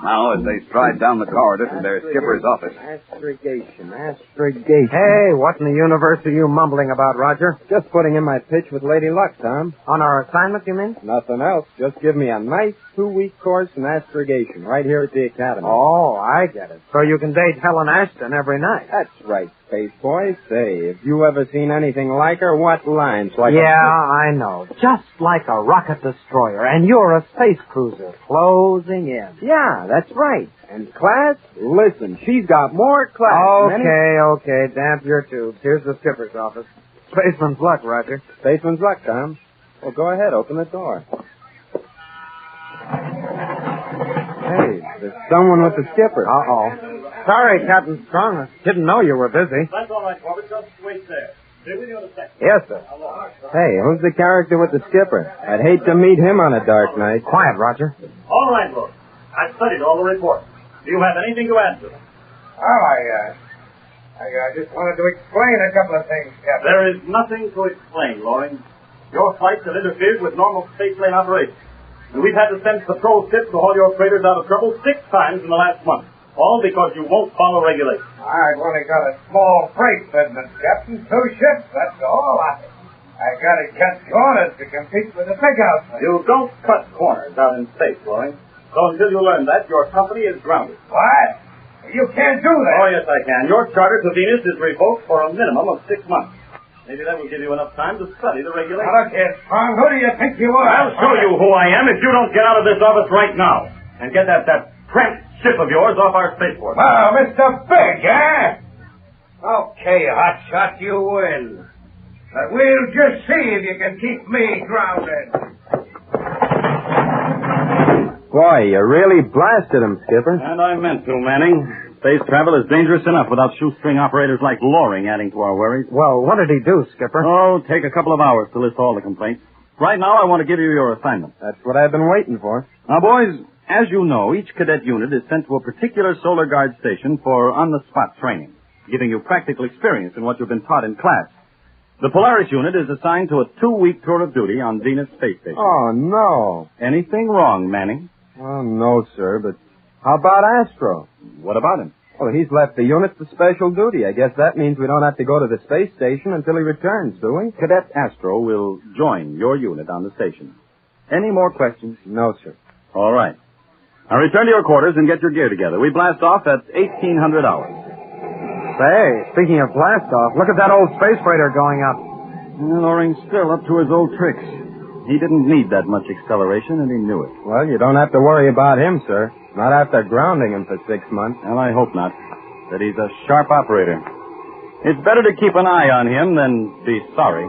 Now, as they stride down the corridor to their skipper's office. Astrogation. Hey, what in the universe are you mumbling about, Roger? Just putting in my pitch with Lady Luck, Tom. On our assignment, you mean? Nothing else. Just give me a nice 2-week course in astrogation right here at the Academy. Oh, I get it. So you can date Helen Ashton every night. That's right, Space Boy. Say, have you ever seen anything like her? What lines? I know. Just like a rocket destroyer, and you're a space cruiser closing in. Yeah, that's right. And class? Listen, she's got more class. Okay. Damp your tubes. Here's the skipper's office. Spaceman's luck, Roger. Spaceman's luck, Tom. Well, go ahead. Open the door. Hey, there's someone with the skipper. Uh-oh. Sorry, Captain Strong. I didn't know you were busy. That's all right, Corbett. Just wait there. Be with you in a second. Yes, sir. Hey, who's the character with the skipper? I'd hate to meet him on a dark night. Quiet, Roger. All right, Lord. I've studied all the reports. Do you have anything to add to them? Oh, I just wanted to explain a couple of things, Captain. There is nothing to explain, Loring. Your flights have interfered with normal spaceplane operations. And we've had to send patrol ships to haul your freighters out of trouble 6 times in the last month. All because you won't follow regulations. I've only got a small freight business, Captain. 2 ships, that's all. I got to cut corners to compete with the big outfit. You don't cut corners out in space, Loring. So until you learn that, your company is grounded. What? You can't do that. Oh, yes, I can. Your charter to Venus is revoked for a minimum of 6 months. Maybe that will give you enough time to study the regulations. Now, look here, Strong. Who do you think you are? I'll show you who I am if you don't get out of this office right now and get that cramped ship of yours off our spaceport. Well, Mr. Big, eh? Okay, hotshot, you win. But we'll just see if you can keep me grounded. Boy, you really blasted him, Skipper. And I meant to, Manning. Space travel is dangerous enough without shoestring operators like Loring adding to our worries. Well, what did he do, Skipper? Oh, take a couple of hours to list all the complaints. Right now, I want to give you your assignment. That's what I've been waiting for. Now, boys, as you know, each cadet unit is sent to a particular Solar Guard station for on-the-spot training, giving you practical experience in what you've been taught in class. The Polaris unit is assigned to a 2-week tour of duty on Venus Space Station. Oh, no. Anything wrong, Manning? Oh, no, sir, but how about Astro? What about him? Well, he's left the unit for special duty. I guess that means we don't have to go to the space station until he returns, do we? Cadet Astro will join your unit on the station. Any more questions? No, sir. All right. Now return to your quarters and get your gear together. We blast off at 1800 hours. Say, speaking of blast off, look at that old space freighter going up. Loring's still up to his old tricks. He didn't need that much acceleration, and he knew it. Well, you don't have to worry about him, sir. Not after grounding him for 6 months. Well, I hope not. That he's a sharp operator. It's better to keep an eye on him than be sorry.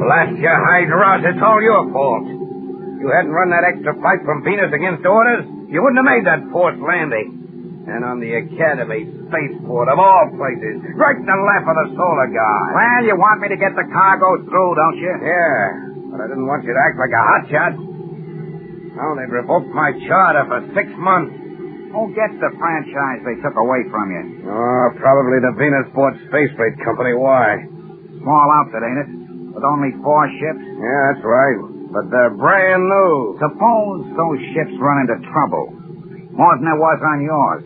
Blast your hide, Ross. It's all your fault. You hadn't run that extra pipe from Venus against orders, you wouldn't have made that forced landing. And on the Academy spaceport, of all places, right in the lap of the solar guard. Well, you want me to get the cargo through, don't you? Yeah, but I didn't want you to act like a hotshot. Now they've revoked my charter for 6 months. Who gets the franchise they took away from you? Oh, probably the Venusport Space Freight Company. Why? Small outfit, ain't it? With only 4 ships? Yeah, that's right. But they're brand new. Suppose those ships run into trouble. More than there was on yours.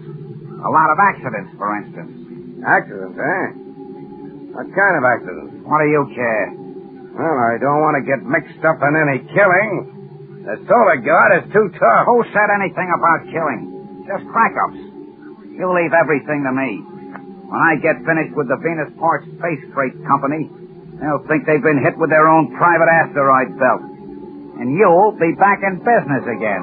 A lot of accidents, for instance. Accidents, eh? What kind of accidents? What do you care? Well, I don't want to get mixed up in any killing. The solar guard is too tough. Who said anything about killing? Just crack-ups. You leave everything to me. When I get finished with the Venusport Space Freight Company, they'll think they've been hit with their own private asteroid belt. And you'll be back in business again.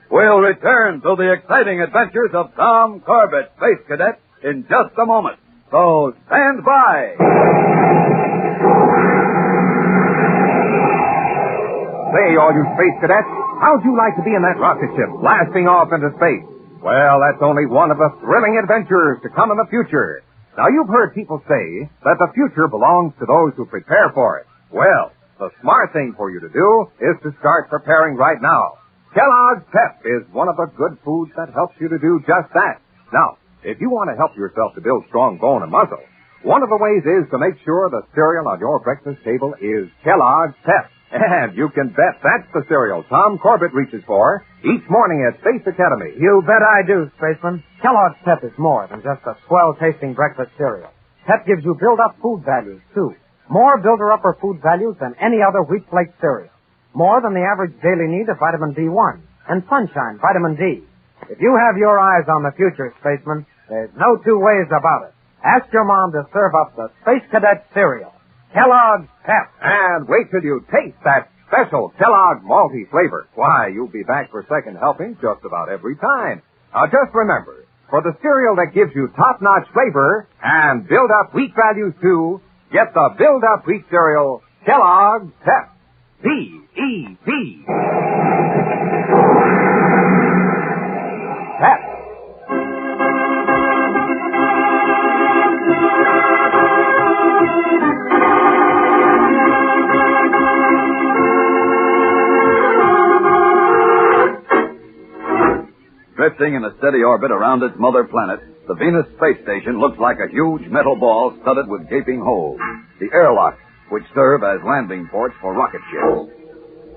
We'll return to the exciting adventures of Tom Corbett, Space Cadet, in just a moment. So stand by. Say, all you space cadets, how'd you like to be in that rocket ship blasting off into space? Well, that's only one of the thrilling adventures to come in the future. Now, you've heard people say that the future belongs to those who prepare for it. Well, the smart thing for you to do is to start preparing right now. Kellogg's Pep is one of the good foods that helps you to do just that. Now, if you want to help yourself to build strong bone and muscle, one of the ways is to make sure the cereal on your breakfast table is Kellogg's Pep. And you can bet that's the cereal Tom Corbett reaches for each morning at Space Academy. You bet I do, Spaceman. Kellogg's Pep is more than just a swell-tasting breakfast cereal. Pep gives you build-up food values, too. More builder-upper food values than any other wheat flake cereal. More than the average daily need of vitamin B1 and sunshine, vitamin D. If you have your eyes on the future, Spaceman, there's no two ways about it. Ask your mom to serve up the Space Cadet cereal. Kellogg's Pep. And wait till you taste that special Kellogg malty flavor. Why, you'll be back for second helping just about every time. Now, just remember, for the cereal that gives you top-notch flavor and build-up wheat values, too, get the build-up wheat cereal, Kellogg's Pep. P-E-P. Pep. Drifting in a steady orbit around its mother planet, the Venus space station looks like a huge metal ball studded with gaping holes, the airlocks, which serve as landing ports for rocket ships.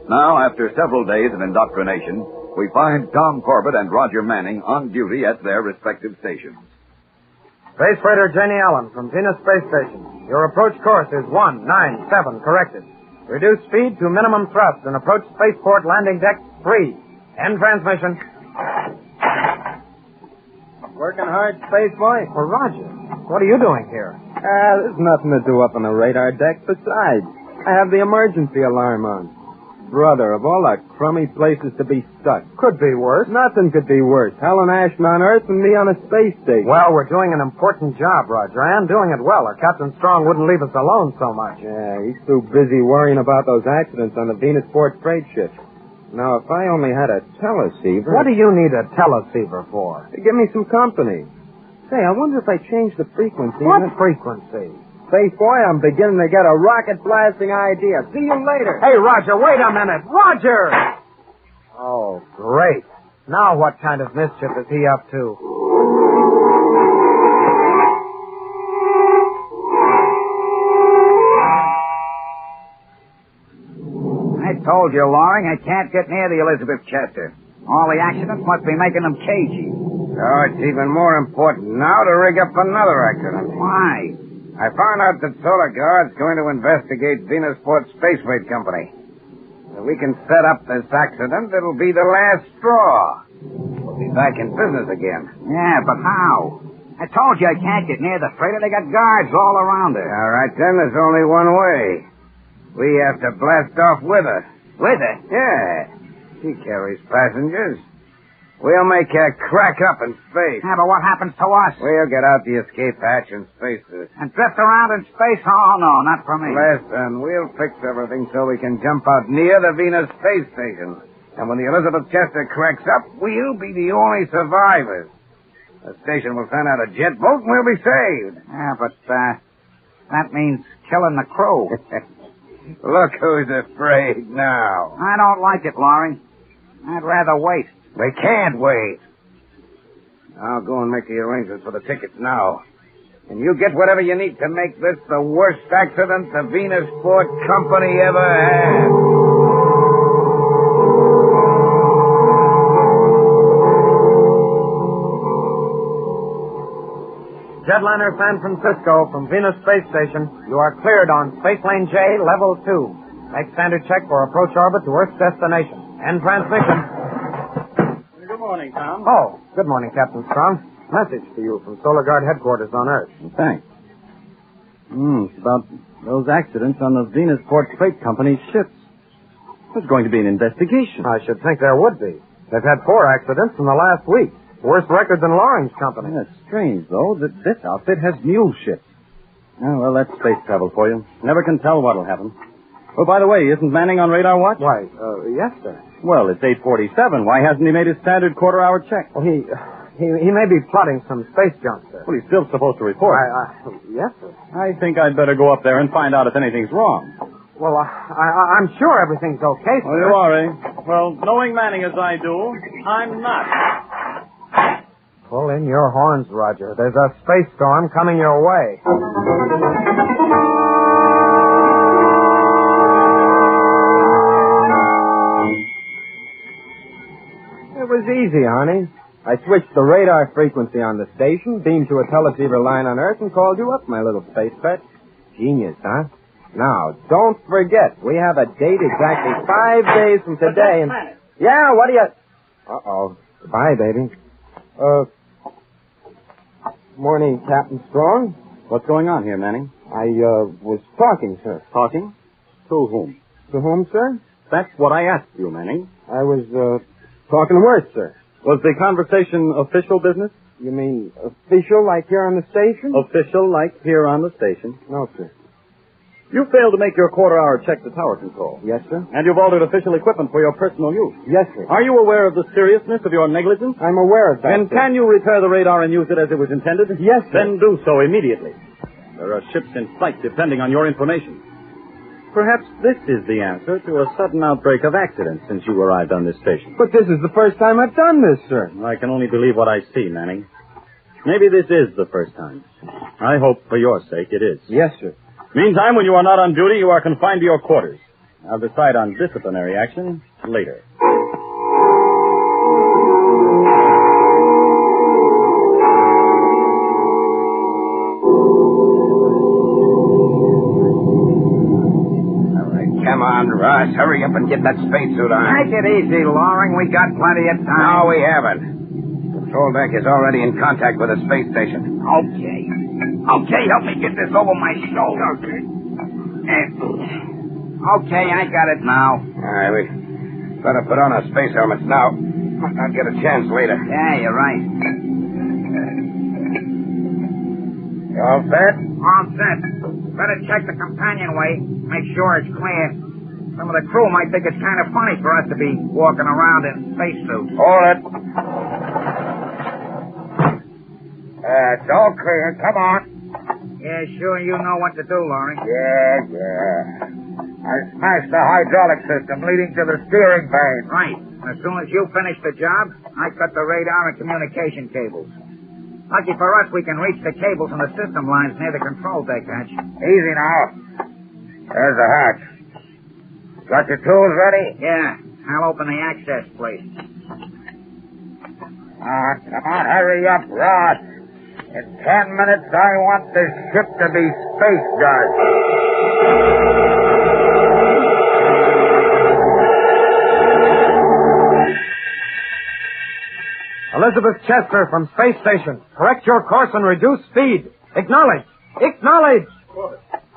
Now, after several days of indoctrination, we find Tom Corbett and Roger Manning on duty at their respective stations. Space Freighter Jenny Allen from Venus Space Station. Your approach course is 197, corrected. Reduce speed to minimum thrust and approach spaceport landing deck 3. End transmission. Working hard, Space Boy? Well, Roger, what are you doing here? There's nothing to do up on the radar deck. Besides, I have the emergency alarm on. Brother, of all the crummy places to be stuck. Could be worse. Nothing could be worse. Hell and Ashton on Earth and me on a space station. Well, we're doing an important job, Roger, and doing it well, or Captain Strong wouldn't leave us alone so much. Yeah, he's too busy worrying about those accidents on the Venusport freight ship. Now, if I only had a teleceiver... What do you need a teleceiver for? To give me some company. Say, I wonder if I change the frequency... What frequency? Space Boy, I'm beginning to get a rocket-blasting idea. See you later. Hey, Roger, wait a minute. Roger! Oh, great. Now what kind of mischief is he up to? I told you, Loring, I can't get near the Elizabeth Chester. All the accidents must be making them cagey. Oh, it's even more important now to rig up another accident. Why? I found out that Solar Guard's going to investigate Venusport Space Freight Company. If we can set up this accident, it'll be the last straw. We'll be back in business again. Yeah, but how? I told you I can't get near the freighter. They got guards all around her. All right, then, there's only one way. We have to blast off with her. With her? Yeah. She carries passengers. We'll make her crack up in space. Yeah, but what happens to us? We'll get out the escape hatch and space her. And drift around in space? Oh, no, not for me. Listen, we'll fix everything so we can jump out near the Venus space station. And when the Elizabeth Chester cracks up, we'll be the only survivors. The station will send out a jet boat and we'll be saved. Yeah, but that means killing the crew. Look who's afraid now. I don't like it, Laurie. I'd rather wait. They can't wait. I'll go and make the arrangements for the tickets now. And you get whatever you need to make this the worst accident the Venus Sport Company ever had. Jetliner San Francisco from Venus Space Station. You are cleared on Space Lane J, Level 2. Make standard check for approach orbit to Earth's destination. End transmission. Good morning, Tom. Oh, good morning, Captain Strong. Message to you from Solar Guard headquarters on Earth. Thanks. It's about those accidents on the Venusport Freight Company's ships. There's going to be an investigation. I should think there would be. They've had 4 accidents in the last week. Worse record than Loring's company. That's strange, though, that this outfit has mule ships. Oh, well, that's space travel for you. Never can tell what'll happen. Oh, by the way, isn't Manning on radar watch? Why, yes, sir. Well, it's 8:47. Why hasn't he made his standard quarter-hour check? Well, he may be plotting some space junk, sir. Well, he's still supposed to report. Yes, sir. I think I'd better go up there and find out if anything's wrong. Well, I'm sure everything's okay, sir. Oh, you are, eh? Well, knowing Manning as I do, I'm not. Pull in your horns, Roger. There's a space storm coming your way. It was easy, Arnie. I switched the radar frequency on the station, beamed to a teleceiver line on Earth, and called you up, my little space pet. Genius, huh? Now, don't forget, we have a date exactly 5 days from today, and... Yeah, what do you... Uh-oh. Goodbye, baby. Morning, Captain Strong. What's going on here, Manning? I, was talking, sir. Talking? To whom? To whom, sir? That's what I asked you, Manning. I was, talking to Worth, sir. Was the conversation official business? You mean official, like here on the station? Official, like here on the station? No, sir. You failed to make your quarter-hour check to tower control. Yes, sir. And you've altered official equipment for your personal use. Yes, sir. Are you aware of the seriousness of your negligence? I'm aware of that, And sir. can you repair the radar and use it as it was intended? Yes, sir. Then do so immediately. There are ships in flight depending on your information. Perhaps this is the answer to a sudden outbreak of accidents since you arrived on this station. But this is the first time I've done this, sir. I can only believe what I see, Manning. Maybe this is the first time. I hope for your sake it is. Yes, sir. Meantime, when you are not on duty, you are confined to your quarters. I'll decide on disciplinary action later. All right, come on, Ross. Hurry up and get that spacesuit on. Take it easy, Loring. We got plenty of time. No, we haven't. Control deck is already in contact with the space station. Okay. Okay, help me get this over my shoulder. Okay, I got it now. All right, we better put on our space helmets now. Might not get a chance later. Yeah, you're right. You all set? All set. Better check the companionway. Make sure it's clear. Some of the crew might think it's kind of funny for us to be walking around in spacesuits. Hold it. It's all clear. Come on. Yeah, sure you know what to do, Loring. Yeah. I smashed the hydraulic system leading to the steering vane. Right. As soon as you finish the job, I cut the radar and communication cables. Lucky for us, we can reach the cables and the system lines near the control deck hatch. Easy now. There's the hatch. Got your tools ready? Yeah. I'll open the access plate. Come on, hurry up, Ross. In 10 minutes, I want this ship to be space-guard. Elizabeth Chester from Space Station. Correct your course and reduce speed. Acknowledge. Acknowledge.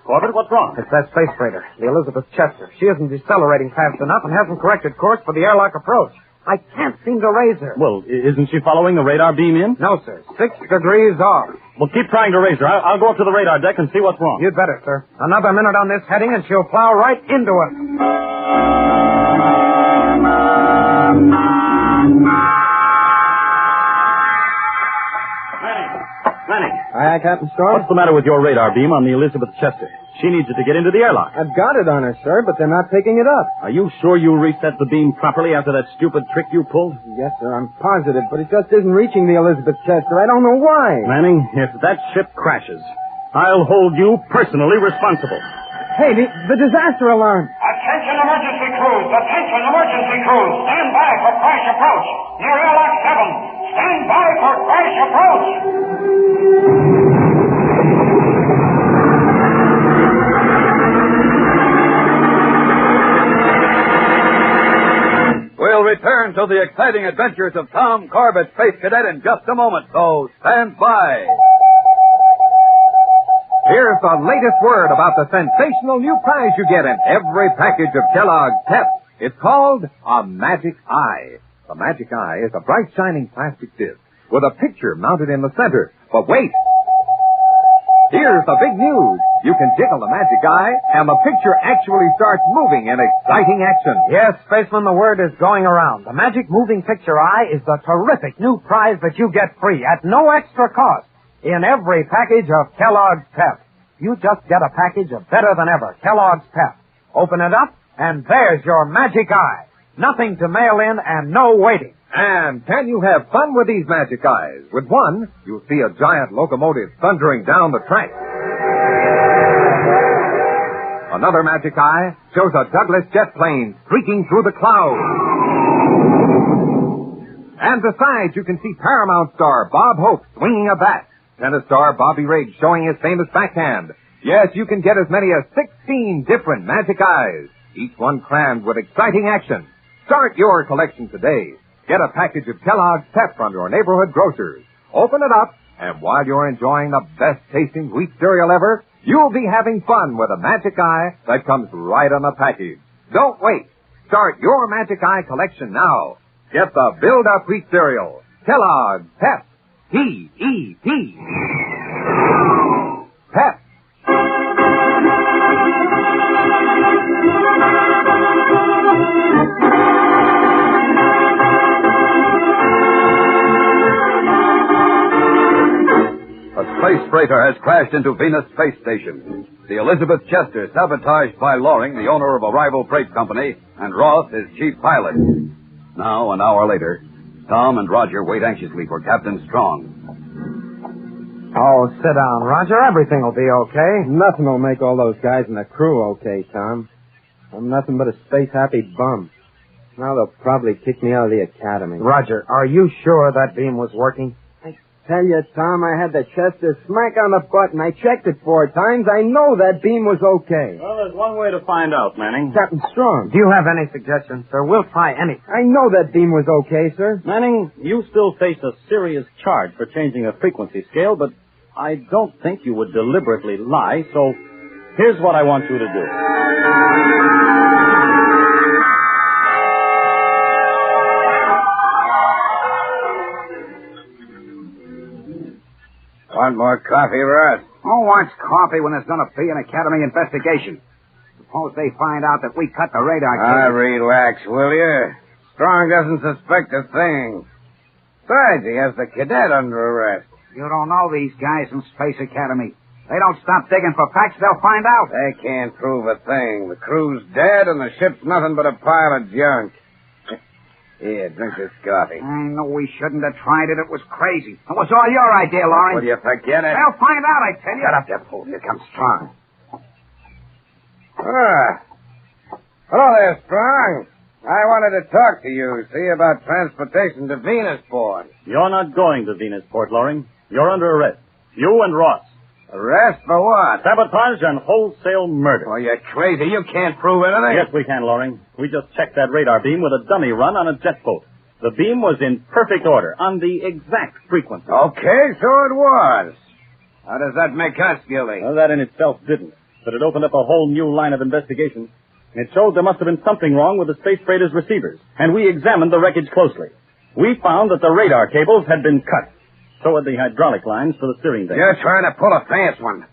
Corbett, what's wrong? It's that space freighter, the Elizabeth Chester. She isn't decelerating fast enough and hasn't corrected course for the airlock approach. I can't seem to raise her. Well, isn't she following the radar beam in? No, sir. 6 degrees off. Well, keep trying to raise her. I'll go up to the radar deck and see what's wrong. You'd better, sir. Another minute on this heading and she'll plow right into us. Manning. Aye, Captain Storm? What's the matter with your radar beam on the Elizabeth Chester? She needs it to get into the airlock. I've got it on her, sir, but they're not picking it up. Are you sure you reset the beam properly after that stupid trick you pulled? Yes, sir, I'm positive, but it just isn't reaching the Elizabeth Chester. I don't know why. Manning, if that ship crashes, I'll hold you personally responsible. Hey, the disaster alarm. Attention emergency crews! Attention emergency crews! Stand by for crash approach! Near airlock 7. Stand by for crash approach! We'll return to the exciting adventures of Tom Corbett, Space Cadet, in just a moment, so stand by. Here's the latest word about the sensational new prize you get in every package of Kellogg's Pep. It's called a Magic Eye. The Magic Eye is a bright, shining plastic disc with a picture mounted in the center. But wait! Here's the big news. You can jiggle the Magic Eye, and the picture actually starts moving in exciting action. Yes, Spaceman, the word is going around. The Magic Moving Picture Eye is the terrific new prize that you get free at no extra cost in every package of Kellogg's Pep. You just get a package of better than ever Kellogg's Pep. Open it up, and there's your Magic Eye. Nothing to mail in and no waiting. And can you have fun with these Magic Eyes? With one, you'll see a giant locomotive thundering down the track. Another Magic Eye shows a Douglas jet plane streaking through the clouds. And besides, you can see Paramount star Bob Hope swinging a bat. Tennis star Bobby Riggs showing his famous backhand. Yes, you can get as many as 16 different Magic Eyes, each one crammed with exciting action. Start your collection today. Get a package of Kellogg's Pep from your neighborhood grocers. Open it up, and while you're enjoying the best-tasting wheat cereal ever, you'll be having fun with a Magic Eye that comes right on the package. Don't wait. Start your Magic Eye collection now. Get the Build-Up Wheat Cereal. Kellogg's Pep. P-E-P. Pep. A space freighter has crashed into Venus Space Station. The Elizabeth Chester, sabotaged by Loring, the owner of a rival freight company, and Ross, his chief pilot. Now, an hour later, Tom and Roger wait anxiously for Captain Strong. Oh, sit down, Roger. Everything will be okay. Nothing will make all those guys in the crew okay, Tom. I'm nothing but a space-happy bum. Now they'll probably kick me out of the academy. Roger, are you sure that beam was working? Tell you, Tom, I had the Chester smack on the button. I checked it 4 times. I know that beam was okay. Well, there's one way to find out, Manning. Captain Strong. Do you have any suggestions, sir? We'll try anything. I know that beam was okay, sir. Manning, you still face a serious charge for changing a frequency scale, but I don't think you would deliberately lie, so here's what I want you to do. Want more coffee, Ross? Who wants coffee when there's going to be an Academy investigation? Suppose they find out that we cut the radar cable. Relax, will you? Strong doesn't suspect a thing. Besides, he has the cadet under arrest. You don't know these guys in Space Academy. They don't stop digging for facts, they'll find out. They can't prove a thing. The crew's dead and the ship's nothing but a pile of junk. Here, drink this coffee. I know we shouldn't have tried it. It was crazy. It was all your idea, Loring. Will you forget it? They'll find out, I tell you. Shut up, you fool. Here comes Strong. Hello there, Strong. I wanted to talk to you, see about transportation to Venusport. You're not going to Venusport, Loring. You're under arrest. You and Ross. Arrest for what? Sabotage and wholesale murder. Oh, you're crazy. You can't prove anything. Yes, we can, Loring. We just checked that radar beam with a dummy run on a jet boat. The beam was in perfect order, on the exact frequency. Okay, so it was. How does that make us guilty? Well, that in itself didn't. But it opened up a whole new line of investigation. It showed there must have been something wrong with the space freighter's receivers, and we examined the wreckage closely. We found that the radar cables had been cut. So had the hydraulic lines for the steering deck. You're trying to pull a fast one.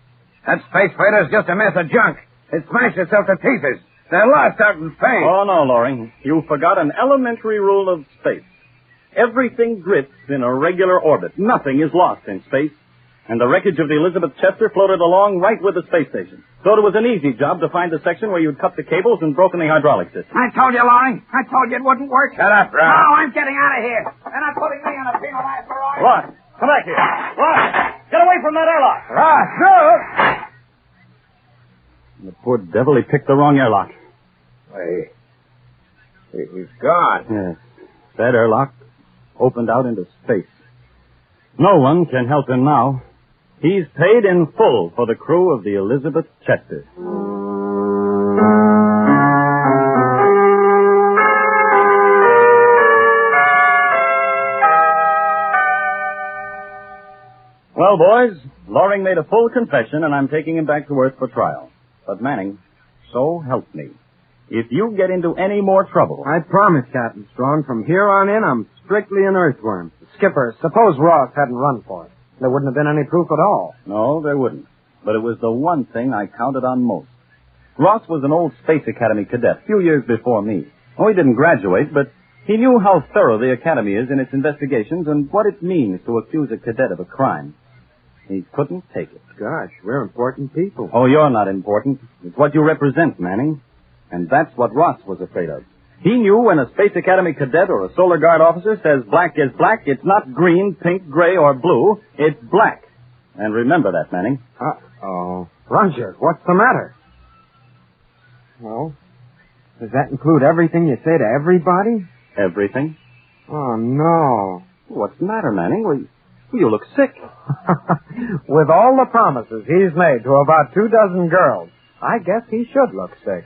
That space freighter's just a mess of junk. It smashed itself to pieces. They're lost out in space. Oh, no, Loring. You forgot an elementary rule of space. Everything drifts in a regular orbit. Nothing is lost in space. And the wreckage of the Elizabeth Chester floated along right with the space station. So it was an easy job to find the section where you'd cut the cables and broken the hydraulic system. I told you, Loring. I told you it wouldn't work. Shut up, Ross. No, I'm getting out of here. They're not putting me on a penal after all. Ross, come back here. Ross, get away from that airlock. Ross, look. The poor devil, he picked the wrong airlock. Hey, he's gone. Yes, that airlock opened out into space. No one can help him now. He's paid in full for the crew of the Elizabeth Chester. Well, boys, Loring made a full confession, and I'm taking him back to Earth for trial. But Manning, so help me, if you get into any more trouble... I promise, Captain Strong, from here on in, I'm strictly an earthworm. Skipper, suppose Ross hadn't run for it. There wouldn't have been any proof at all. No, there wouldn't. But it was the one thing I counted on most. Ross was an old Space Academy cadet, a few years before me. Oh, he didn't graduate, but he knew how thorough the Academy is in its investigations and what it means to accuse a cadet of a crime. He couldn't take it. Gosh, we're important people. Oh, you're not important. It's what you represent, Manning. And that's what Ross was afraid of. He knew when a Space Academy cadet or a Solar Guard officer says black is black, it's not green, pink, gray, or blue. It's black. And remember that, Manning. Uh-oh. Roger, what's the matter? Well, does that include everything you say to everybody? Everything? Oh, no. What's the matter, Manning? Well, you look sick. With all the promises he's made to about 24 girls, I guess he should look sick.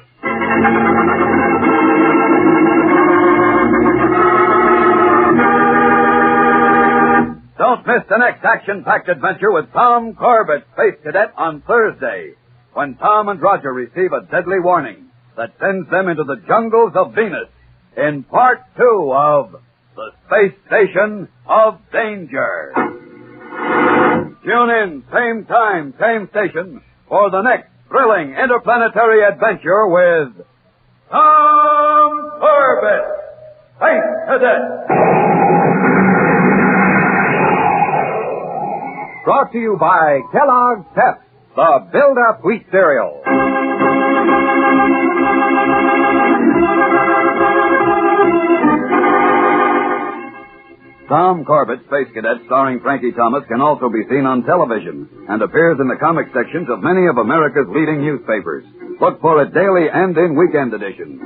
Don't miss the next action-packed adventure with Tom Corbett, Space Cadet, on Thursday, when Tom and Roger receive a deadly warning that sends them into the jungles of Venus in Part 2 of The Space Station of Danger. Tune in, same time, same station, for the next thrilling interplanetary adventure with Tom Corbett, Space Cadet. Brought to you by Kellogg's Pep, the Build-Up Wheat Cereal. Tom Corbett, Space Cadet, starring Frankie Thomas, can also be seen on television and appears in the comic sections of many of America's leading newspapers. Look for it daily and in weekend editions.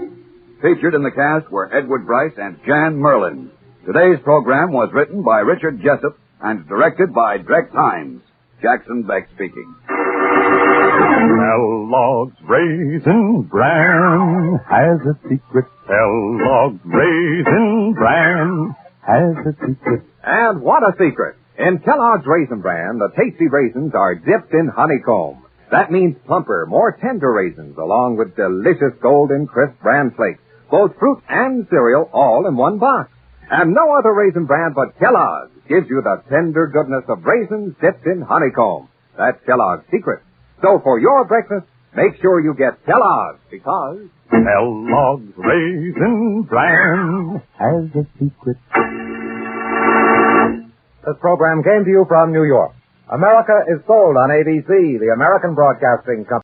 Featured in the cast were Edward Bryce and Jan Merlin. Today's program was written by Richard Jessup and directed by Drex Hines. Jackson Beck speaking. Kellogg's Raisin Bran has a secret. Kellogg's Raisin Bran has a secret. And what a secret! In Kellogg's Raisin Bran, the tasty raisins are dipped in honeycomb. That means plumper, more tender raisins, along with delicious golden crisp bran flakes, both fruit and cereal, all in one box. And no other raisin brand but Kellogg's gives you the tender goodness of raisins dipped in honeycomb. That's Kellogg's secret. So for your breakfast, make sure you get Kellogg's, because Kellogg's Raisin Bran has a secret. This program came to you from New York. America is sold on ABC, the American Broadcasting Company.